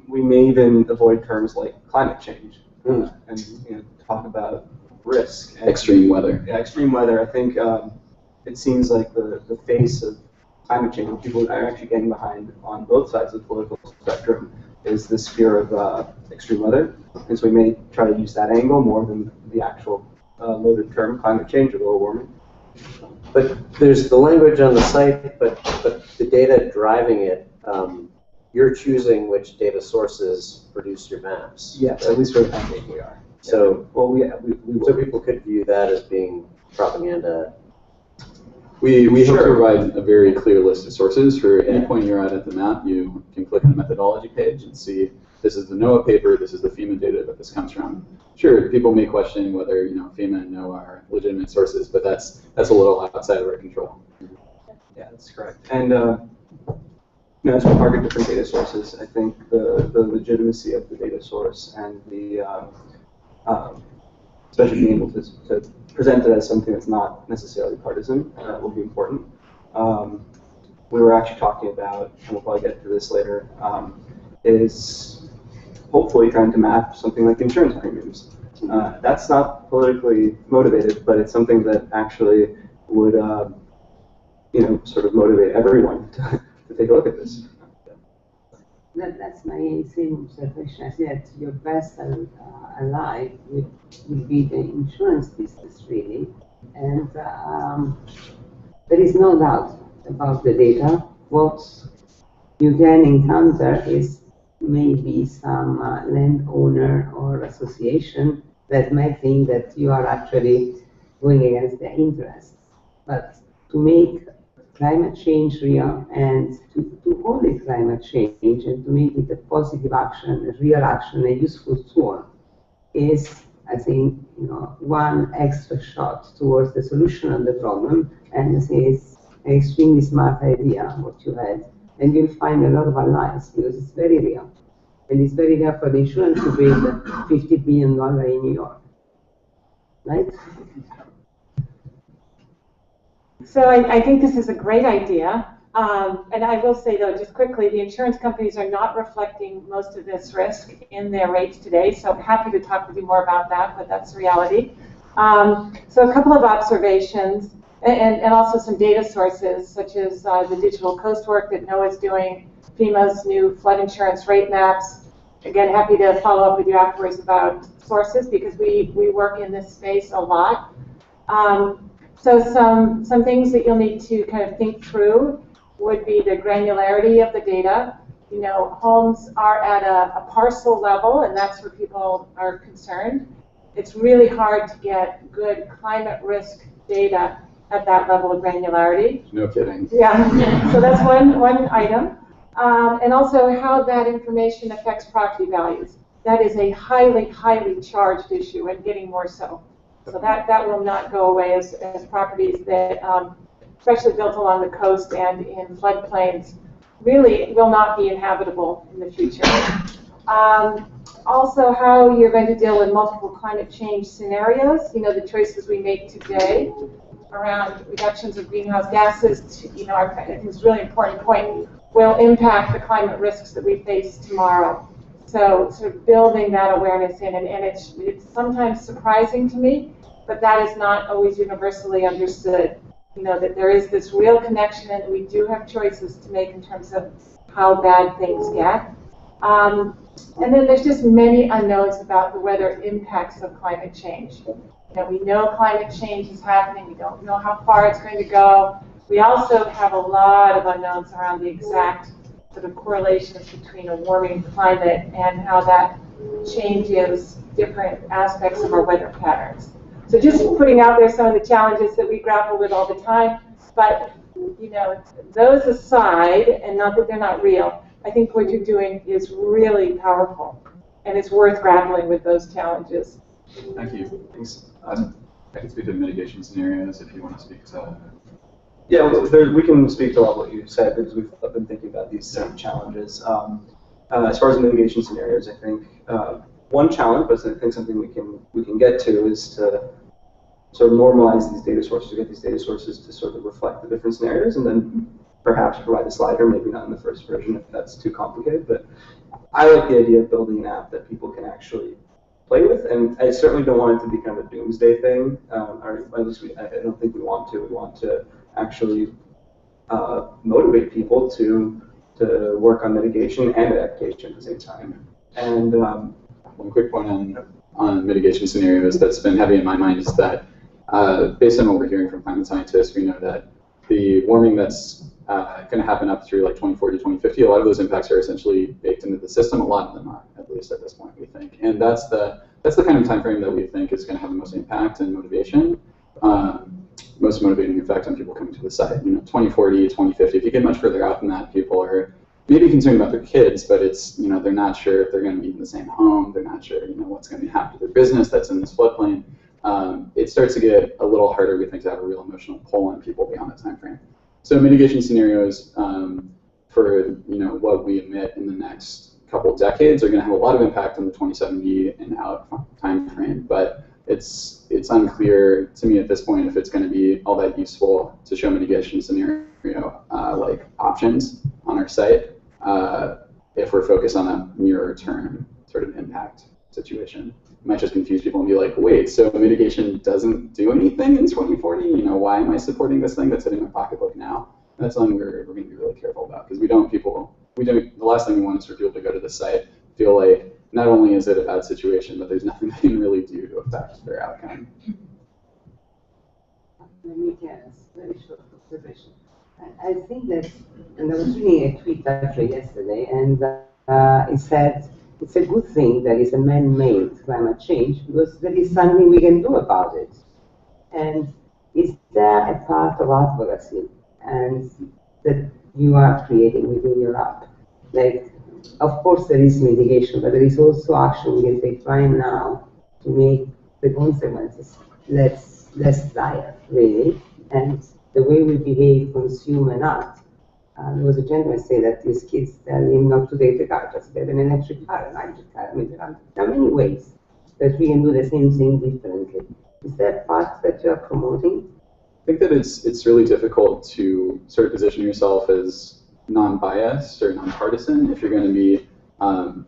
We may even avoid terms like climate change and you know, talk about risk. And, extreme weather. Yeah, extreme weather. I think it seems like the face of climate change, people are actually getting behind on both sides of the political spectrum, is this fear of extreme weather. And so we may try to use that angle more than the actual loaded term climate change or global warming. But there's the language on the site, but the data driving it, you're choosing which data sources produce your maps. Yes, right? At least for the time being we are. So, yeah. Well, so people could view that as being propaganda. We hope to provide a very clear list of sources. For any point you're at the map, you can click on the methodology page and see this is the NOAA paper, this is the FEMA data that this comes from. Sure, people may question whether FEMA and NOAA are legitimate sources, but that's a little outside of our control. Yeah, that's correct. And as we target different data sources, I think the legitimacy of the data source and the especially being able to present it as something that's not necessarily partisan will be important. We were actually talking about, and we'll probably get to this later, is hopefully trying to map something like insurance premiums. That's not politically motivated, but it's something that actually would, sort of motivate everyone to take a look at this. That's my same observation. I see that your best ally will be the insurance business, really. And there is no doubt about the data. What you can encounter is maybe some landowner or association that might think that you are actually going against their interests. But to make climate change real and to hold it climate change and to make it a positive action, a real action, a useful tool is, I think, one extra shot towards the solution of the problem. And I think it's an extremely smart idea what you had, and you'll find a lot of allies because it's very real. And it's very real for the insurance to build $50 billion in New York, right? So I think this is a great idea. And I will say, though, just quickly, the insurance companies are not reflecting most of this risk in their rates today. So I'm happy to talk with you more about that, but that's the reality. So a couple of observations and also some data sources, such as the digital coast work that NOAA's doing, FEMA's new flood insurance rate maps. Again, happy to follow up with you afterwards about sources because we work in this space a lot. So some things that you'll need to kind of think through would be the granularity of the data. Homes are at a parcel level, and that's where people are concerned. It's really hard to get good climate risk data at that level of granularity. No kidding. Yeah, so that's one item. And also how that information affects property values. That is a highly, highly charged issue and getting more so. So that will not go away as properties that, especially built along the coast and in floodplains, really will not be inhabitable in the future. Also, how you're going to deal with multiple climate change scenarios. The choices we make today around reductions of greenhouse gases, I think is a really important point, will impact the climate risks that we face tomorrow. So sort of building that awareness in, and it's sometimes surprising to me, but that is not always universally understood. That there is this real connection and we do have choices to make in terms of how bad things get. And then there's just many unknowns about the weather impacts of climate change. We know climate change is happening. We don't know how far it's going to go. We also have a lot of unknowns around the exact sort of correlations between a warming climate and how that changes different aspects of our weather patterns. So just putting out there some of the challenges that we grapple with all the time, but those aside, and not that they're not real, I think what you're doing is really powerful, and it's worth grappling with those challenges. Thank you. Thanks. I can speak to mitigation scenarios if you want to speak to. Yeah, we can speak to all what you said because we've been thinking about these same challenges. As far as mitigation scenarios, I think one challenge, but I think something we can get to is to sort of normalize these data sources, to get these data sources to sort of reflect the different scenarios, and then perhaps provide a slider, maybe not in the first version if that's too complicated. But I like the idea of building an app that people can actually play with, and I certainly don't want it to be kind of a doomsday thing, or at least I don't think we want to. We want to actually motivate people to work on mitigation and adaptation at the same time. And one quick point on mitigation scenarios that's been heavy in my mind is that based on what we're hearing from climate scientists, we know that the warming that's going to happen up through like 2040, 2050, a lot of those impacts are essentially baked into the system. A lot of them are, at least at this point, we think. And that's the kind of time frame that we think is going to have the most impact and motivation, most motivating effect on people coming to the site. 2040, 2050, if you get much further out than that, people are maybe concerned about their kids, but it's, they're not sure if they're going to be in the same home. They're not sure, what's going to happen to their business that's in this floodplain. It starts to get a little harder, we think, to have a real emotional pull on people beyond that time frame. So mitigation scenarios for what we emit in the next couple of decades are going to have a lot of impact on the 2070 and out time frame, but it's unclear to me at this point if it's going to be all that useful to show mitigation scenario like options on our site if we're focused on a nearer term sort of impact situation. It might just confuse people and be like, wait, so mitigation doesn't do anything in 2040? Why am I supporting this thing that's hitting my pocketbook now? That's something we're going to be really careful about because the last thing we want is for people to go to the site, feel like not only is it a bad situation, but there's nothing they can really do to affect their outcome. Let me get a very short observation. I think that, and I was reading a tweet actually yesterday, and it said, it's a good thing that it's a man-made climate change because there is something we can do about it. And is there a part of advocacy? and that you are creating within your app. Like, of course there is mitigation, but there is also action we can take right now to make the consequences less dire, really. And the way we behave, consume, and act. There was a gentleman say that these kids tell him not to take the car, just get an electric car, an electric car. I mean, there are many ways that we can do the same thing differently. Is that part that you are promoting? I think that it's really difficult to sort of position yourself as non-biased or non-partisan if you're going to be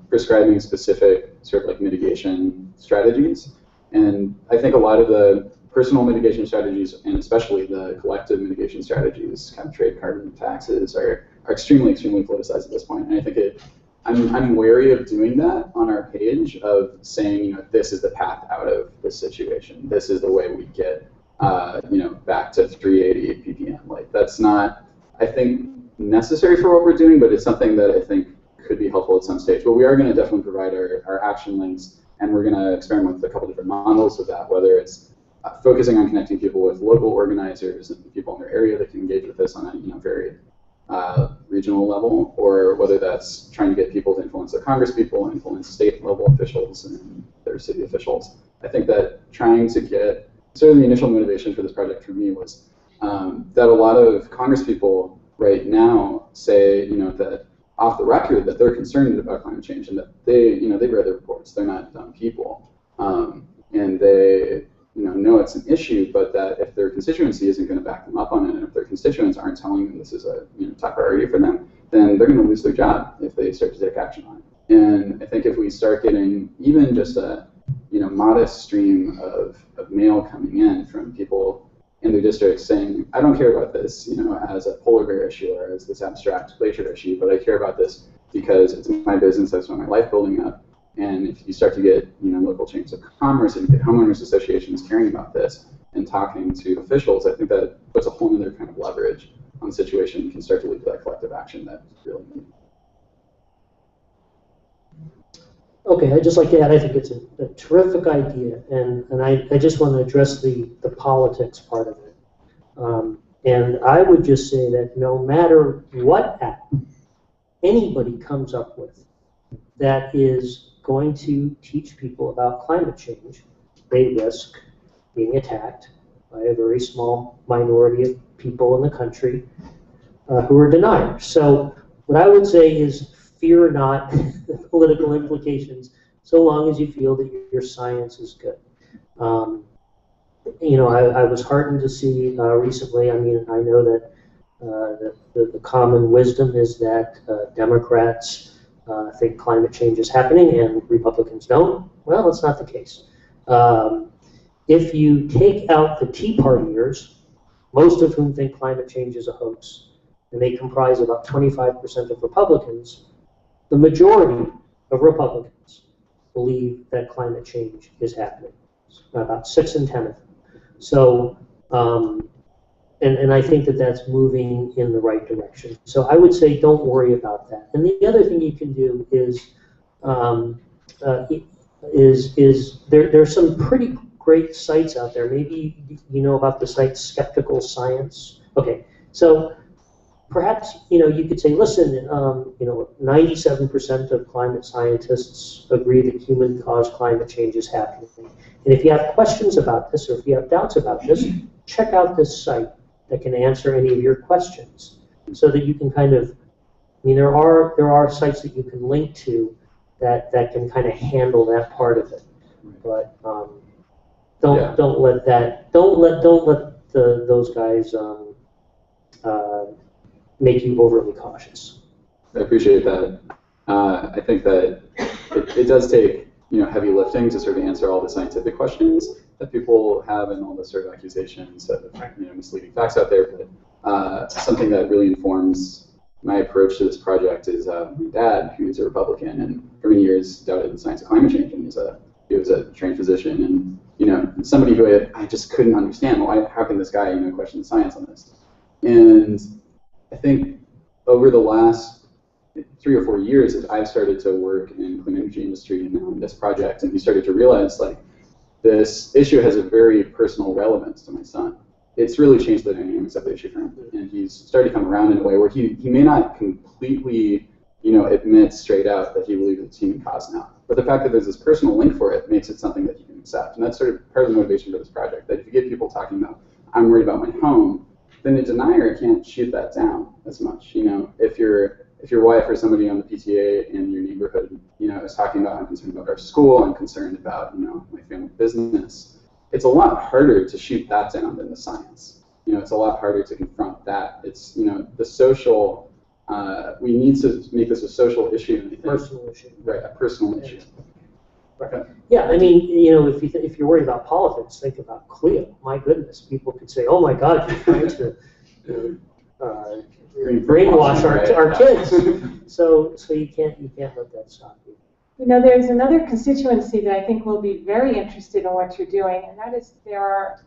prescribing specific sort of like mitigation strategies. And I think a lot of the personal mitigation strategies, and especially the collective mitigation strategies, kind of trade carbon taxes, are extremely, extremely politicized at this point. And I think I'm wary of doing that on our page, of saying, you know, this is the path out of this situation. This is the way we get, you know, back to 380 ppm. Like, that's not, I think, necessary for what we're doing, but it's something that I think could be helpful at some stage. But we are going to definitely provide our action links, and we're going to experiment with a couple different models of that, whether it's focusing on connecting people with local organizers and people in their area that can engage with this on a, you know, very regional level, or whether that's trying to get people to influence their Congress people, influence state level officials and their city officials. I think that trying to get, sort of the initial motivation for this project for me was that a lot of Congress people right now say, you know, that off the record that they're concerned about climate change and that they, you know, they've read the reports, they're not dumb people, and they, you know it's an issue, but that if their constituency isn't going to back them up on it, and if their constituents aren't telling them this is a, you know, top priority for them, then they're going to lose their job if they start to take action on it. And I think if we start getting even just a, you know, modest stream of mail coming in from people in their districts saying, I don't care about this, you know, as a polar bear issue or as this abstract glacier issue, but I care about this because it's my business, I spent my life building up. And if you start to get, you know, local chambers of commerce and get homeowners associations caring about this and talking to officials, I think that puts a whole other kind of leverage on the situation and can start to lead to that collective action that is really needed. Okay, I'd just like to add, I think it's a terrific idea, and I just want to address the politics part of it. And I would just say that no matter what app anybody comes up with that is going to teach people about climate change, they risk being attacked by a very small minority of people in the country who are deniers. So what I would say is fear not the political implications, so long as you feel that your science is good. You know, I was heartened to see recently, I mean, I know that the common wisdom is that Democrats think climate change is happening and Republicans don't. Well, that's not the case. If you take out the Tea Partiers, most of whom think climate change is a hoax, and they comprise about 25% of Republicans, the majority of Republicans believe that climate change is happening. About 6 in 10 of them. So, and I think that that's moving in the right direction. So I would say don't worry about that. And the other thing you can do is there's some pretty great sites out there. Maybe you know about the site Skeptical Science. Okay, so perhaps you could say, listen, 97% of climate scientists agree that human-caused climate change is happening. And if you have questions about this, or if you have doubts about this, check out this site that can answer any of your questions, so that you can kind of, I mean, there are sites that you can link to that can kind of handle that part of it. But don't let those guys make you overly cautious. I appreciate that. I think that it does take heavy lifting to sort of answer all the scientific questions that people have and all the sort of accusations of misleading facts out there. But something that really informs my approach to this project is my dad, who's a Republican and for many years doubted the science of climate change, and he was a trained physician, and somebody who I just couldn't understand how can this guy question the science on this. And I think over the last 3 or 4 years, as I've started to work in the clean energy industry and now in this project, and he started to realize this issue has a very personal relevance to my son. it's really changed the dynamics of the issue for him. And he's started to come around in a way where he may not completely, admit straight out that he believes it's human cause now. But the fact that there's this personal link for it makes it something that he can accept. And that's sort of part of the motivation for this project, that if you get people talking about, I'm worried about my home, then a denier can't shoot that down as much. If your wife or somebody on the PTA in your neighborhood, is talking about, I'm concerned about our school, I'm concerned about, my family business, it's a lot harder to shoot that down than the science. It's a lot harder to confront that. It's, the social, we need to make this a social issue. Personal issue. Right, a personal issue. Right. Yeah, I mean, if you're worried about politics, think about Cleo. My goodness, people could say, "Oh my God, you're trying to brainwash our kids." So you can't let that stop you. There's another constituency that I think will be very interested in what you're doing, and that is there are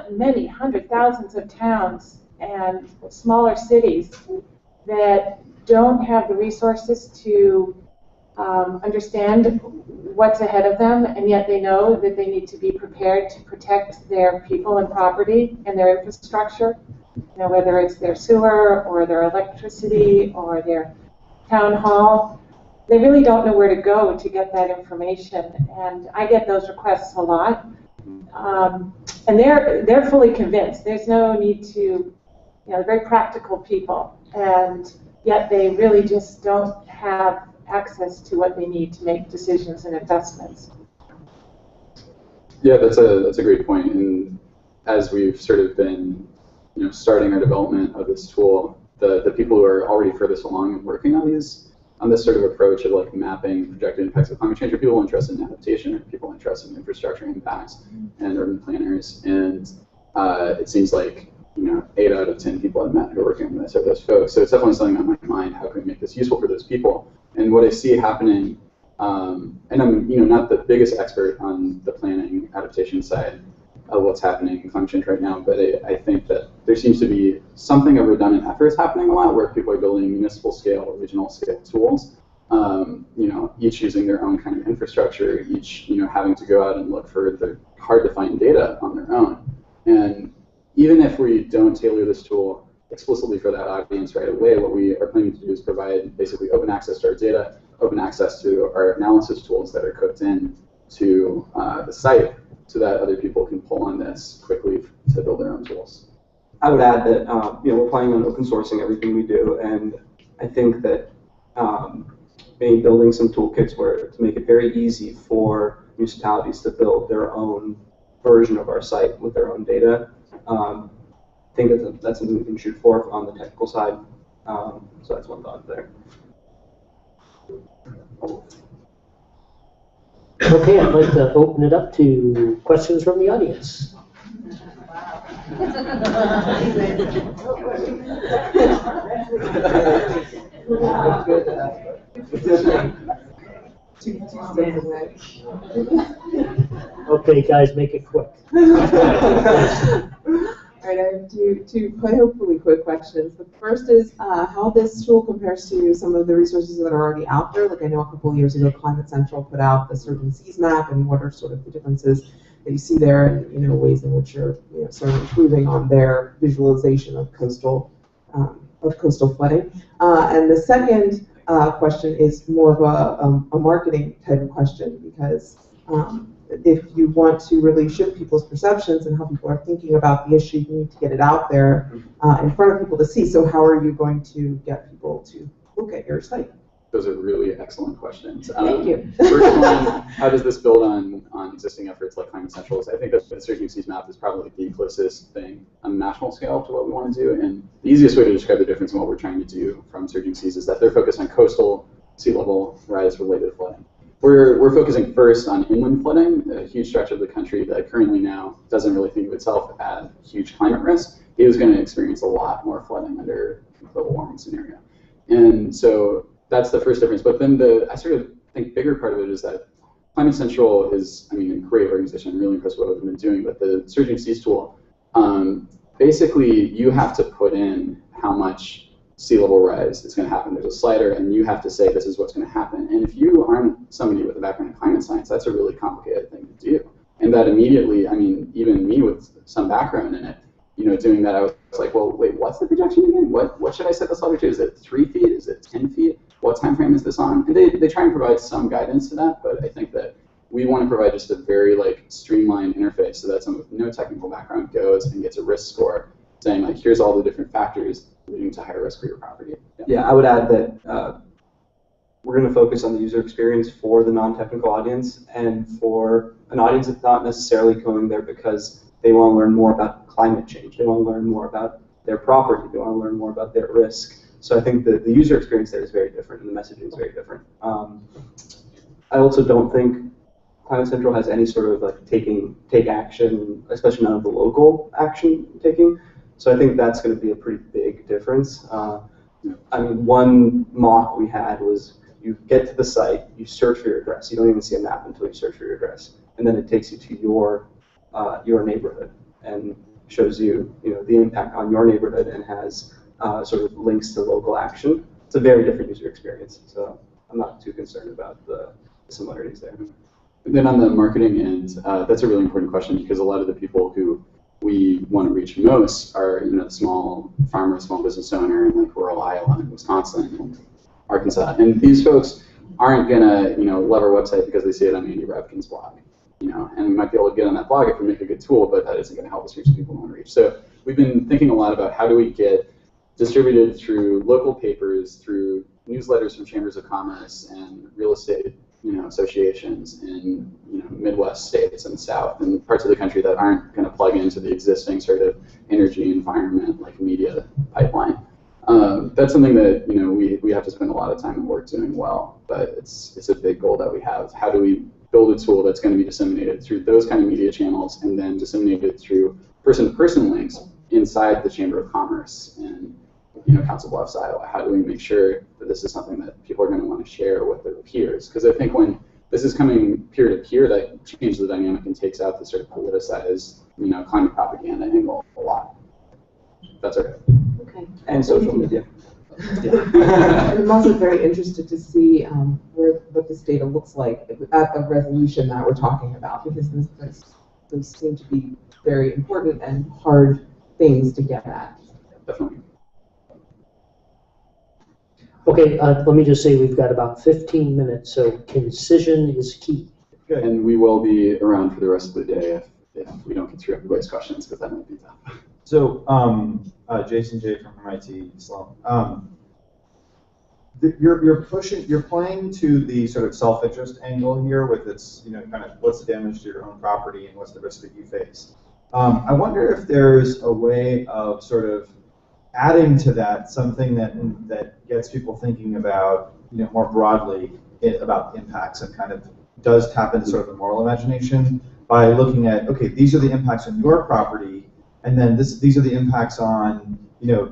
many hundred thousands of towns and smaller cities that don't have the resources to understand what's ahead of them, and yet they know that they need to be prepared to protect their people and property and their infrastructure, whether it's their sewer or their electricity or their town hall. They really don't know where to go to get that information, and I get those requests a lot. And they're fully convinced. There's no need to, they're very practical people, and yet they really just don't have access to what they need to make decisions and investments. Yeah, that's a great point. And as we've sort of been, starting our development of this tool, the people who are already furthest along and working on this sort of approach of like mapping projected impacts of climate change are people interested in adaptation, or people interested in infrastructure impacts and urban planners. And it seems like 8 out of 10 people I've met who are working on this are those folks. So it's definitely something on my mind. How can we make this useful for those people? And what I see happening, and I'm not the biggest expert on the planning adaptation side of what's happening in climate change right now, but I think that there seems to be something of redundant efforts happening a lot, where people are building municipal scale, regional scale tools, each using their own kind of infrastructure, each having to go out and look for the hard to find data on their own. And even if we don't tailor this tool explicitly for that audience right away, what we are planning to do is provide basically open access to our data, open access to our analysis tools that are cooked in to the site, so that other people can pull on this quickly to build their own tools. I would add that we're planning on open sourcing everything we do, and I think that maybe building some toolkits to make it very easy for municipalities to build their own version of our site with their own data. I think that's something we can shoot for on the technical side. So that's one thought there. Okay, I'd like to open it up to questions from the audience. Okay, guys, make it quick. All right, I have two hopefully quick questions. The first is how this tool compares to some of the resources that are already out there. Like I know a couple of years ago, Climate Central put out the Surgeon Seas map, and what are sort of the differences that you see there, and ways in which you're sort of improving on their visualization of coastal flooding. And the second question is more of a marketing type of question, because if you want to really shift people's perceptions and how people are thinking about the issue, you need to get it out there in front of people to see. So how are you going to get people to look at your site? Those are really excellent questions. Thank you. First one, how does this build on existing efforts like Climate Central? I think that the Surging Seas map is probably the closest thing on a national scale to what we want to do. And the easiest way to describe the difference in what we're trying to do from Surging Seas is that they're focused on coastal sea level rise related flooding. We're focusing first on inland flooding, a huge stretch of the country that currently now doesn't really think of itself at huge climate risk. It is going to experience a lot more flooding under a global warming scenario. And so that's the first difference. But then I sort of think bigger part of it is that Climate Central is, a great organization. I'm really impressed with what we've been doing. But the Surging Seas tool, basically you have to put in how much sea level rise is going to happen. There's a slider, and you have to say this is what's going to happen. And if you aren't somebody with a background in climate science, that's a really complicated thing to do. And that immediately, even me with some background in it, doing that, I was like, well, wait, what's the projection again? What should I set this letter to? Is it 3 feet? Is it 10 feet? What time frame is this on? And they try and provide some guidance to that, but I think that we want to provide just a very streamlined interface so that someone with no technical background goes and gets a risk score saying here's all the different factors leading to higher risk for your property. Yeah, I would add that we're going to focus on the user experience for the non-technical audience and for an audience that's not necessarily going there because they want to learn more about climate change. They want to learn more about their property. They want to learn more about their risk. So I think the user experience there is very different and the messaging is very different. I also don't think Climate Central has any sort of take action, especially none of the local action taking. So I think that's going to be a pretty big difference. I mean, one mock we had was you get to the site, you search for your address. You don't even see a map until you search for your address, and then it takes you to your neighborhood and shows you the impact on your neighborhood and has sort of links to local action. It's a very different user experience, so I'm not too concerned about the similarities there. And then on the marketing end, that's a really important question because a lot of the people who we want to reach most are the small farmer, small business owner in rural Iowa and Wisconsin and Arkansas. And these folks aren't gonna love our website because they see it on Andy Rabkin's blog. And we might be able to get on that blog if we make a good tool, but that isn't going to help us reach the people we want to reach. So we've been thinking a lot about how do we get distributed through local papers, through newsletters from chambers of commerce and real estate associations in Midwest states and South and parts of the country that aren't going to plug into the existing sort of energy environment media pipeline. That's something that we have to spend a lot of time and work doing well, but it's a big goal that we have. How do we build a tool that's going to be disseminated through those kind of media channels and then disseminated through person-to-person links inside the Chamber of Commerce in Council Bluffs, Iowa? How do we make sure that this is something that people are going to want to share with their peers? Because I think when this is coming peer-to-peer, that changes the dynamic and takes out the sort of politicized climate propaganda angle a lot. That's okay. Okay. And social media. And I'm also very interested to see what this data looks like at the resolution that we're talking about, because those seem to be very important and hard things to get at. Definitely. Okay, let me just say we've got about 15 minutes, so concision is key. Good. And we will be around for the rest of the day if we don't get through everybody's questions, because that might be tough. So, Jason J from MIT Sloan. You're playing to the sort of self-interest angle here with its, kind of what's the damage to your own property and what's the risk that you face. I wonder if there's a way of sort of adding to that something that gets people thinking about, more broadly about impacts and kind of does tap into sort of the moral imagination by looking at, okay, these are the impacts on your property, and then these are the impacts on,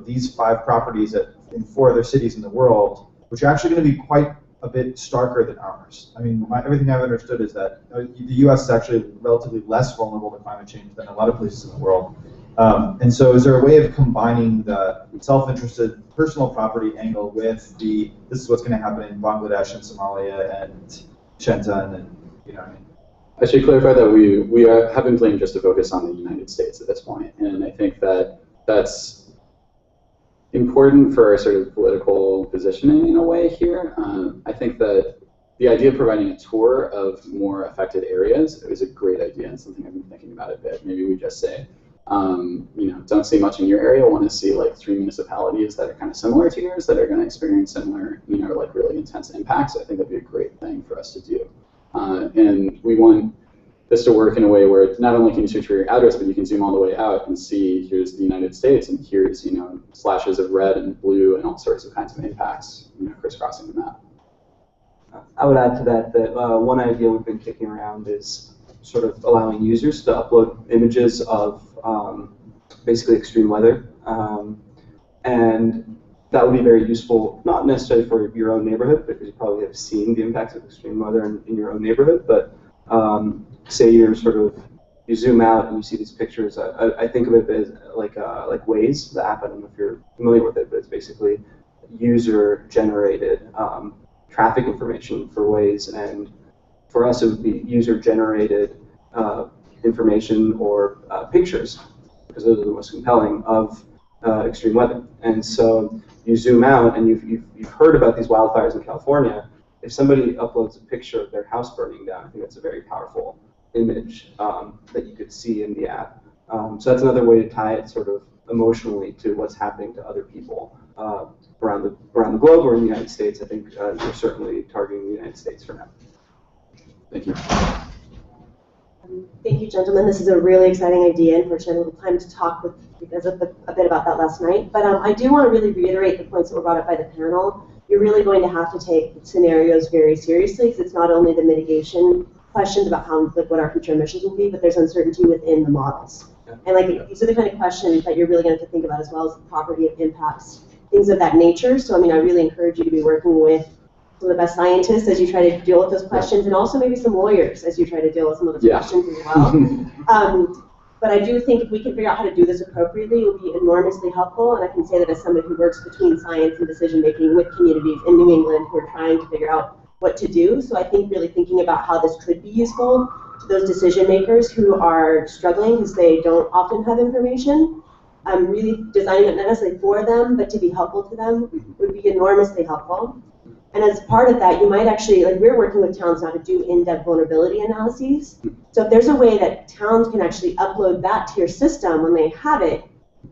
these 5 properties in 4 other cities in the world, which are actually going to be quite a bit starker than ours. I mean, everything I've understood is that the U.S. is actually relatively less vulnerable to climate change than a lot of places in the world. And so is there a way of combining the self-interested personal property angle with this is what's going to happen in Bangladesh and Somalia and Shenzhen and, I should clarify that we have been planning just to focus on the United States at this point, and I think that that's important for our sort of political positioning in a way here. I think that the idea of providing a tour of more affected areas is a great idea and something I've been thinking about a bit. Maybe we just say, don't see much in your area, want to see 3 municipalities that are kind of similar to yours that are going to experience similar, really intense impacts. I think that'd be a great thing for us to do. And we want this to work in a way where not only can you search for your address, but you can zoom all the way out and see here's the United States and here's slashes of red and blue and all sorts of kinds of impacts crisscrossing the map. I would add to that one idea we've been kicking around is sort of allowing users to upload images of basically extreme weather, and that would be very useful, not necessarily for your own neighborhood, because you probably have seen the impacts of extreme weather in your own neighborhood, but say you zoom out and you see these pictures. I think of it as like Waze, the app. I don't know if you're familiar with it, but it's basically user-generated traffic information for Waze, and for us it would be user-generated information or pictures. because those are the most compelling, of extreme weather. And so you zoom out, and you've heard about these wildfires in California. If somebody uploads a picture of their house burning down, I think that's a very powerful image that you could see in the app. So that's another way to tie it sort of emotionally to what's happening to other people around the globe or in the United States. I think we're certainly targeting the United States for now. Thank you. Thank you, gentlemen. This is a really exciting idea. Unfortunately, I didn't have time to talk with you guys a bit about that last night. But I do want to really reiterate the points that were brought up by the panel. You're really going to have to take scenarios very seriously, because it's not only the mitigation questions about how, like, what our future emissions will be, but there's uncertainty within the models. And like, these are the kind of questions that you're really going to have to think about, as well as the property of impacts, things of that nature. So I mean, I really encourage you to be working with some of the best scientists as you try to deal with those questions, and also maybe some lawyers as you try to deal with some of those questions as well. But I do think if we can figure out how to do this appropriately, it will be enormously helpful. And I can say that as somebody who works between science and decision making with communities in New England who are trying to figure out what to do. So I think really thinking about how this could be useful to those decision makers who are struggling because they don't often have information. Really designing it not necessarily for them, but to be helpful to them would be enormously helpful. And as part of that, you might actually, like, we're working with towns now to do in-depth vulnerability analyses. So if there's a way that towns can actually upload that to your system when they have it,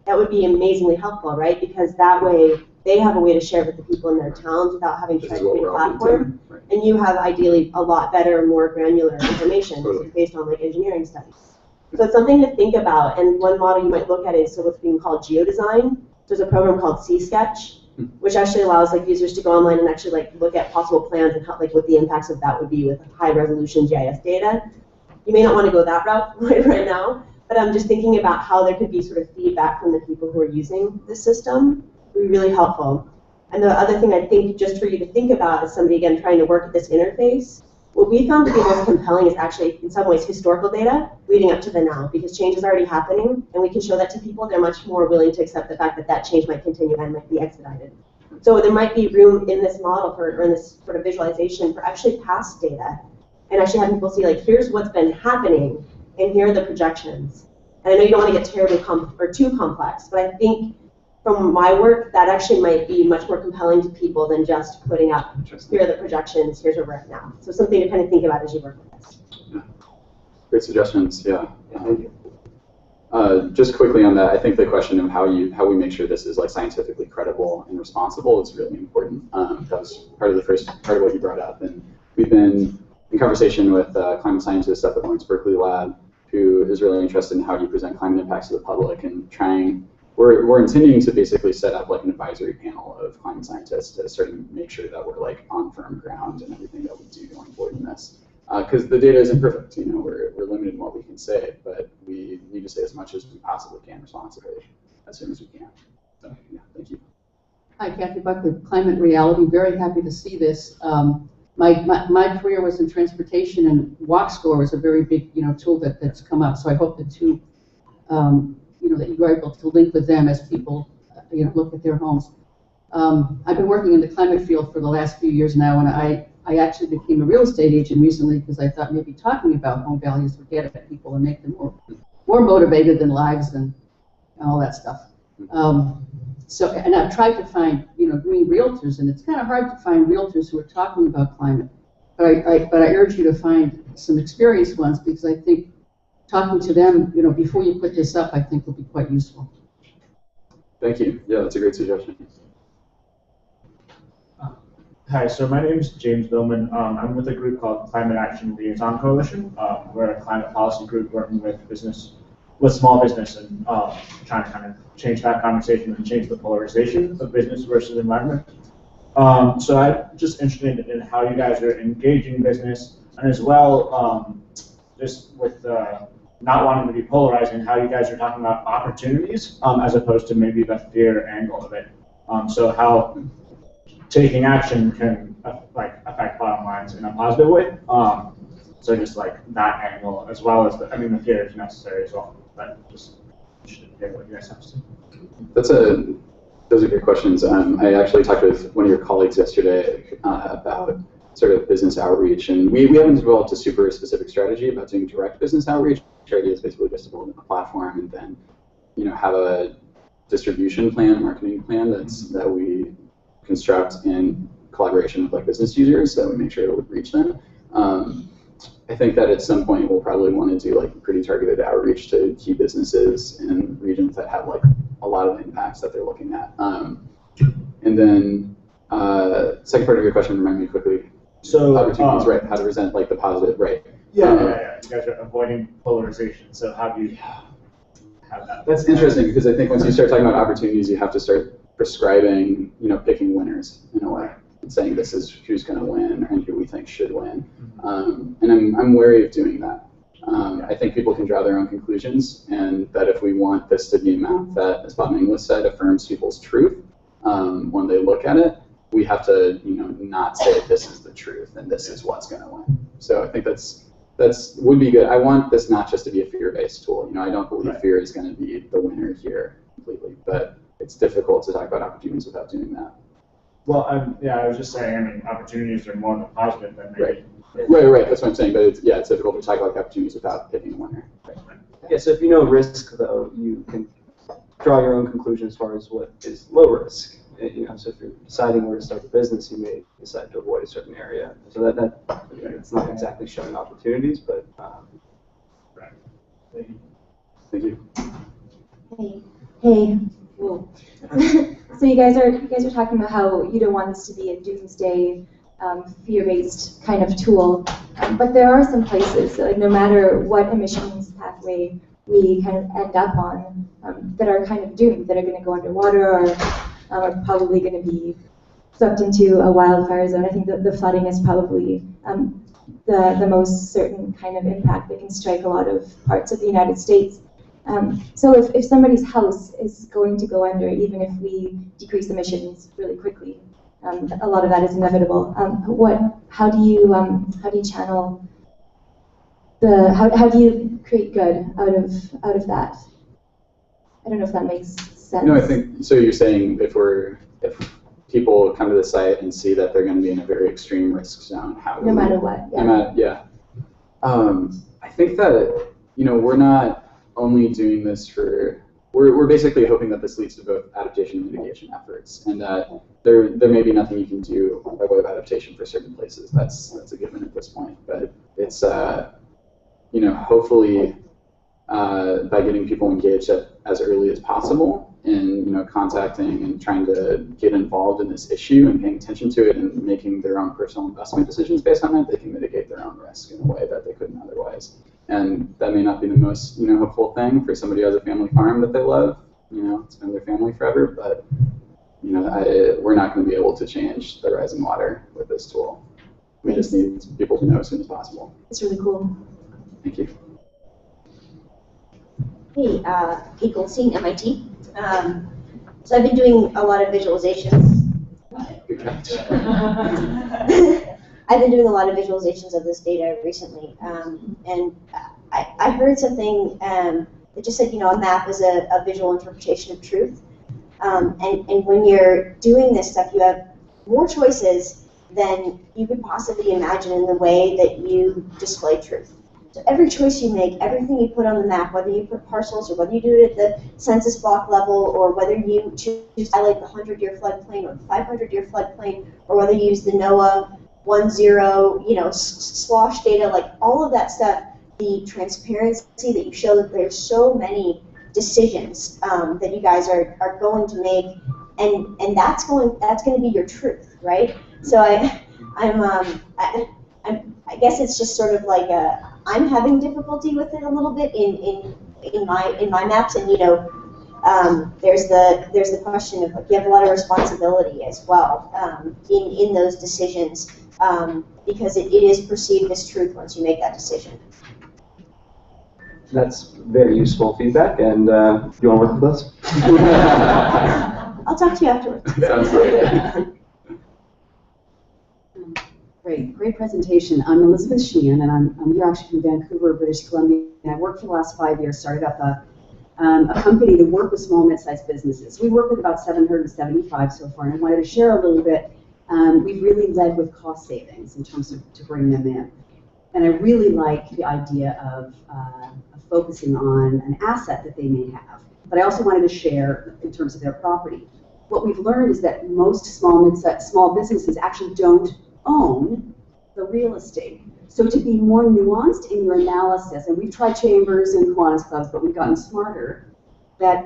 that would be amazingly helpful, right? Because that way they have a way to share with the people in their towns without having to try to create a platform. Right. And you have ideally a lot better, more granular information based on like engineering studies. So it's something to think about. And one model you might look at is what's being called Geo Design. There's a program called C-Sketch, which actually allows like users to go online and actually like look at possible plans and how, like, what the impacts of that would be with high resolution GIS data. You may not want to go that route right now, but I'm just thinking about how there could be sort of feedback from the people who are using this system. It would be really helpful. And the other thing I think just for you to think about is somebody, again, trying to work at this interface. What we found to be most compelling is actually, in some ways, historical data leading up to the now, because change is already happening, and we can show that to people. They're much more willing to accept the fact that that change might continue and might be expedited. So there might be room in this model or in this sort of visualization for actually past data, and actually have people see, like, here's what's been happening, and here are the projections. And I know you don't want to get terribly too complex, but I think from my work, that actually might be much more compelling to people than just putting up, here are the projections, here's where we're at now. So something to kind of think about as you work with this. Yeah. Great suggestions, yeah. Just quickly on that, I think the question of how we make sure this is like scientifically credible and responsible is really important. That was part of the first part of what you brought up. And we've been in conversation with climate scientists at the Lawrence Berkeley Lab, who is really interested in how do you present climate impacts to the public, and we're intending to basically set up like an advisory panel of climate scientists to sort of make sure that we're like on firm ground in everything that we do going forward in this. Because the data isn't perfect, you know, we're limited in what we can say, but we need to say as much as we possibly can responsibly as soon as we can. So, yeah, thank you. Hi, Kathy Buckley, Climate Reality. Very happy to see this. My career was in transportation, and Walk Score is a very big, you know, tool that's come up. So I hope that you know, that you are able to link with them as people, you know, look at their homes. I've been working in the climate field for the last few years now, and I actually became a real estate agent recently because I thought maybe talking about home values would get at people and make them more motivated than lives and all that stuff. So, and I've tried to find, you know, green realtors, and it's kind of hard to find realtors who are talking about climate. But I urge you to find some experienced ones, because I think talking to them, you know, before you put this up, I think will be quite useful. Thank you. Yeah, that's a great suggestion. Hi, so my name is James Billman. I'm with a group called Climate Action Liaison Coalition. We're a climate policy group working with small business, and trying to kind of change that conversation and change the polarization of business versus environment. So I'm just interested in how you guys are engaging business, and as well, just with not wanting to be polarizing, how you guys are talking about opportunities as opposed to maybe the fear angle of it. So how taking action can affect bottom lines in a positive way. So just like that angle, as well as the fear is necessary as well. But just interested to hear what you guys have to say. Those are good questions. I actually talked with one of your colleagues yesterday about sort of business outreach, and we haven't developed a super specific strategy about doing direct business outreach. Our idea is basically just to build a platform and then, have a distribution plan, marketing plan that we construct in collaboration with like business users, so that we make sure it would reach them. I think that at some point we'll probably want to do like pretty targeted outreach to key businesses in regions that have like a lot of impacts that they're looking at. And then second part of your question, remind me quickly. So opportunities, right? How to present like the positive, right? Yeah. You guys are avoiding polarization. So how do you have that? That's interesting because I think once you start talking about opportunities, you have to start prescribing, picking winners in a way, and saying this is who's going to win and who we think should win. And I'm wary of doing that. I think people can draw their own conclusions, and that if we want this to be a map that, as Bob Inglis said, affirms people's truth when they look at it, we have to, not say this is the truth and this is what's going to win. So I think that's would be good. I want this not just to be a fear-based tool. I don't believe fear is going to be the winner here completely, but it's difficult to talk about opportunities without doing that. Well, I was just saying, opportunities are more than positive than maybe. Right. That's what I'm saying. But it's difficult to talk about opportunities without picking a winner. Yeah. So if you know risk, though, you can draw your own conclusion as far as what is low risk. So if you're deciding where to start a business, you may decide to avoid a certain area. So it's not exactly showing opportunities, but. Right. Thank you. Hey. Whoa. So you guys are talking about how you don't want this to be a doomsday, fear-based kind of tool, but there are some places, like no matter what emissions pathway we kind of end up on, that are kind of doomed, that are going to go underwater or are probably going to be swept into a wildfire zone. I think that the flooding is probably the most certain kind of impact that can strike a lot of parts of the United States. So if somebody's house is going to go under, even if we decrease emissions really quickly, a lot of that is inevitable. How do you channel how do you create good out of that? I don't know if that makes sense. No, I think so. You're saying if people come to the site and see that they're going to be in a very extreme risk zone, no matter what. Yeah. I think that we're not only doing this for. We're basically hoping that this leads to both adaptation and mitigation efforts, and that there may be nothing you can do by way of adaptation for certain places. That's a given at this point, but it's hopefully by getting people engaged as early as possible in contacting and trying to get involved in this issue and paying attention to it and making their own personal investment decisions based on it, they can mitigate their own risk in a way that they couldn't otherwise. And that may not be the most hopeful thing for somebody who has a family farm that they love. It's been their family forever, but we're not going to be able to change the rising water with this tool. We just need people to know as soon as possible. It's really cool. Thank you. Hey, Kate Goldstein, MIT. So I've been doing a lot of visualizations. I've been doing a lot of visualizations of this data recently, and I heard something that just said, a map is a visual interpretation of truth. And when you're doing this stuff, you have more choices than you could possibly imagine in the way that you display truth. So every choice you make, everything you put on the map, whether you put parcels or whether you do it at the census block level, or whether you choose to highlight the 100-year floodplain or the 500-year floodplain, or whether you use the NOAA 1.0, slosh data, like all of that stuff, the transparency that you show that there's so many decisions that you guys are going to make, and that's going to be your truth, right? So I guess it's just sort of like I'm having difficulty with it a little bit in my maps, and there's the question of you have a lot of responsibility as well in those decisions because it is perceived as truth once you make that decision. That's very useful feedback, and you want to work with us? I'll talk to you afterwards. Sounds great. Great presentation. I'm Elizabeth Sheehan, and I'm here actually from Vancouver, British Columbia. And I worked for the last 5 years, started up a company to work with small, mid-sized businesses. We work with about 775 so far, and I wanted to share a little bit. We've really led with cost savings in terms of to bring them in. And I really like the idea of focusing on an asset that they may have. but I also wanted to share in terms of their property. What we've learned is that most small businesses actually don't own the real estate. So to be more nuanced in your analysis, and we've tried chambers and Kiwanis clubs, but we've gotten smarter, that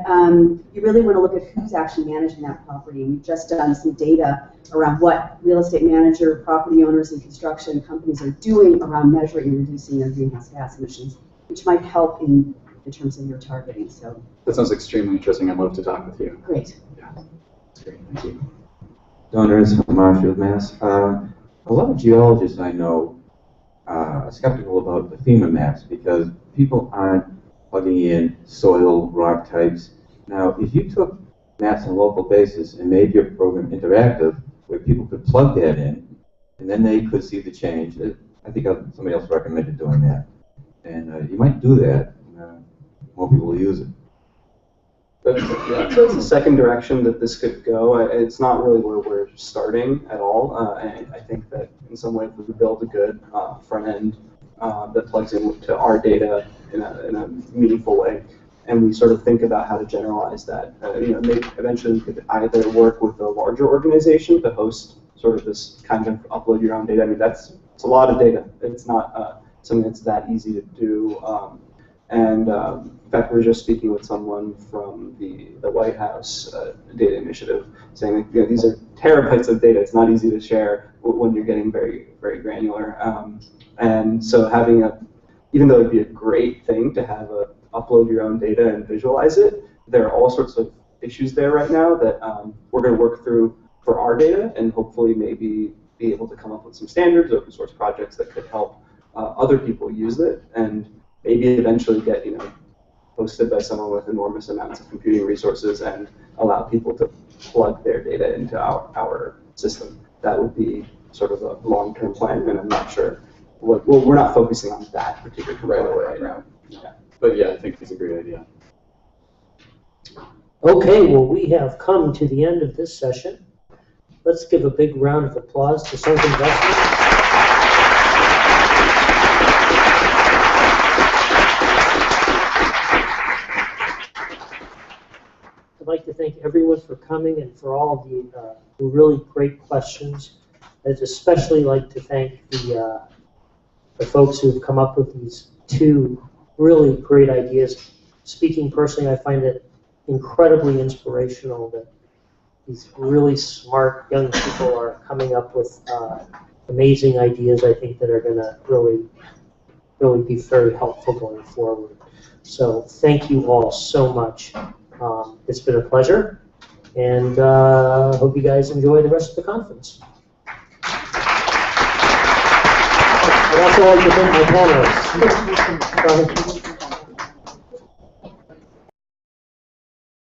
you really want to look at who's actually managing that property. We've just done some data around what real estate manager, property owners, and construction companies are doing around measuring and reducing their greenhouse gas emissions, which might help in terms of your targeting. So that sounds extremely interesting. I'd love to talk with you. Great. Yeah, that's great. Thank you. Donors from Marshfield, Mass. A lot of geologists I know are skeptical about the FEMA maps because people aren't plugging in soil, rock types. Now, if you took maps on a local basis and made your program interactive, where people could plug that in, and then they could see the change, I think somebody else recommended doing that. And you might do that, more people will use it. But yeah, so it's the second direction that this could go. It's not really where we're starting at all. And I think that in some way, if we could build a good front end that plugs into our data in a meaningful way, and we sort of think about how to generalize that. Maybe eventually we could either work with a larger organization to host sort of this kind of upload your own data. I mean, it's a lot of data. It's not something that's that easy to do. In fact, we were just speaking with someone from the White House data initiative, saying that these are terabytes of data. It's not easy to share when you're getting very, very granular. And so having even though it'd be a great thing to have upload your own data and visualize it, there are all sorts of issues there right now that we're going to work through for our data, and hopefully maybe be able to come up with some standards, open source projects that could help other people use it, and maybe eventually get hosted by someone with enormous amounts of computing resources and allow people to plug their data into our system. That would be sort of a long-term plan, and I'm not sure. Well, we're not focusing on that particular component right now. Yeah. But yeah, I think it's a great idea. Okay, well, we have come to the end of this session. Let's give a big round of applause to Sunk Investment. I'd like to thank everyone for coming and for all of the really great questions. I'd especially like to thank the folks who have come up with these two really great ideas. Speaking personally, I find it incredibly inspirational that these really smart young people are coming up with amazing ideas, I think, that are going to really be very helpful going forward. So thank you all so much. It's been a pleasure, and hope you guys enjoy the rest of the conference. I'd also like to thank my panelists.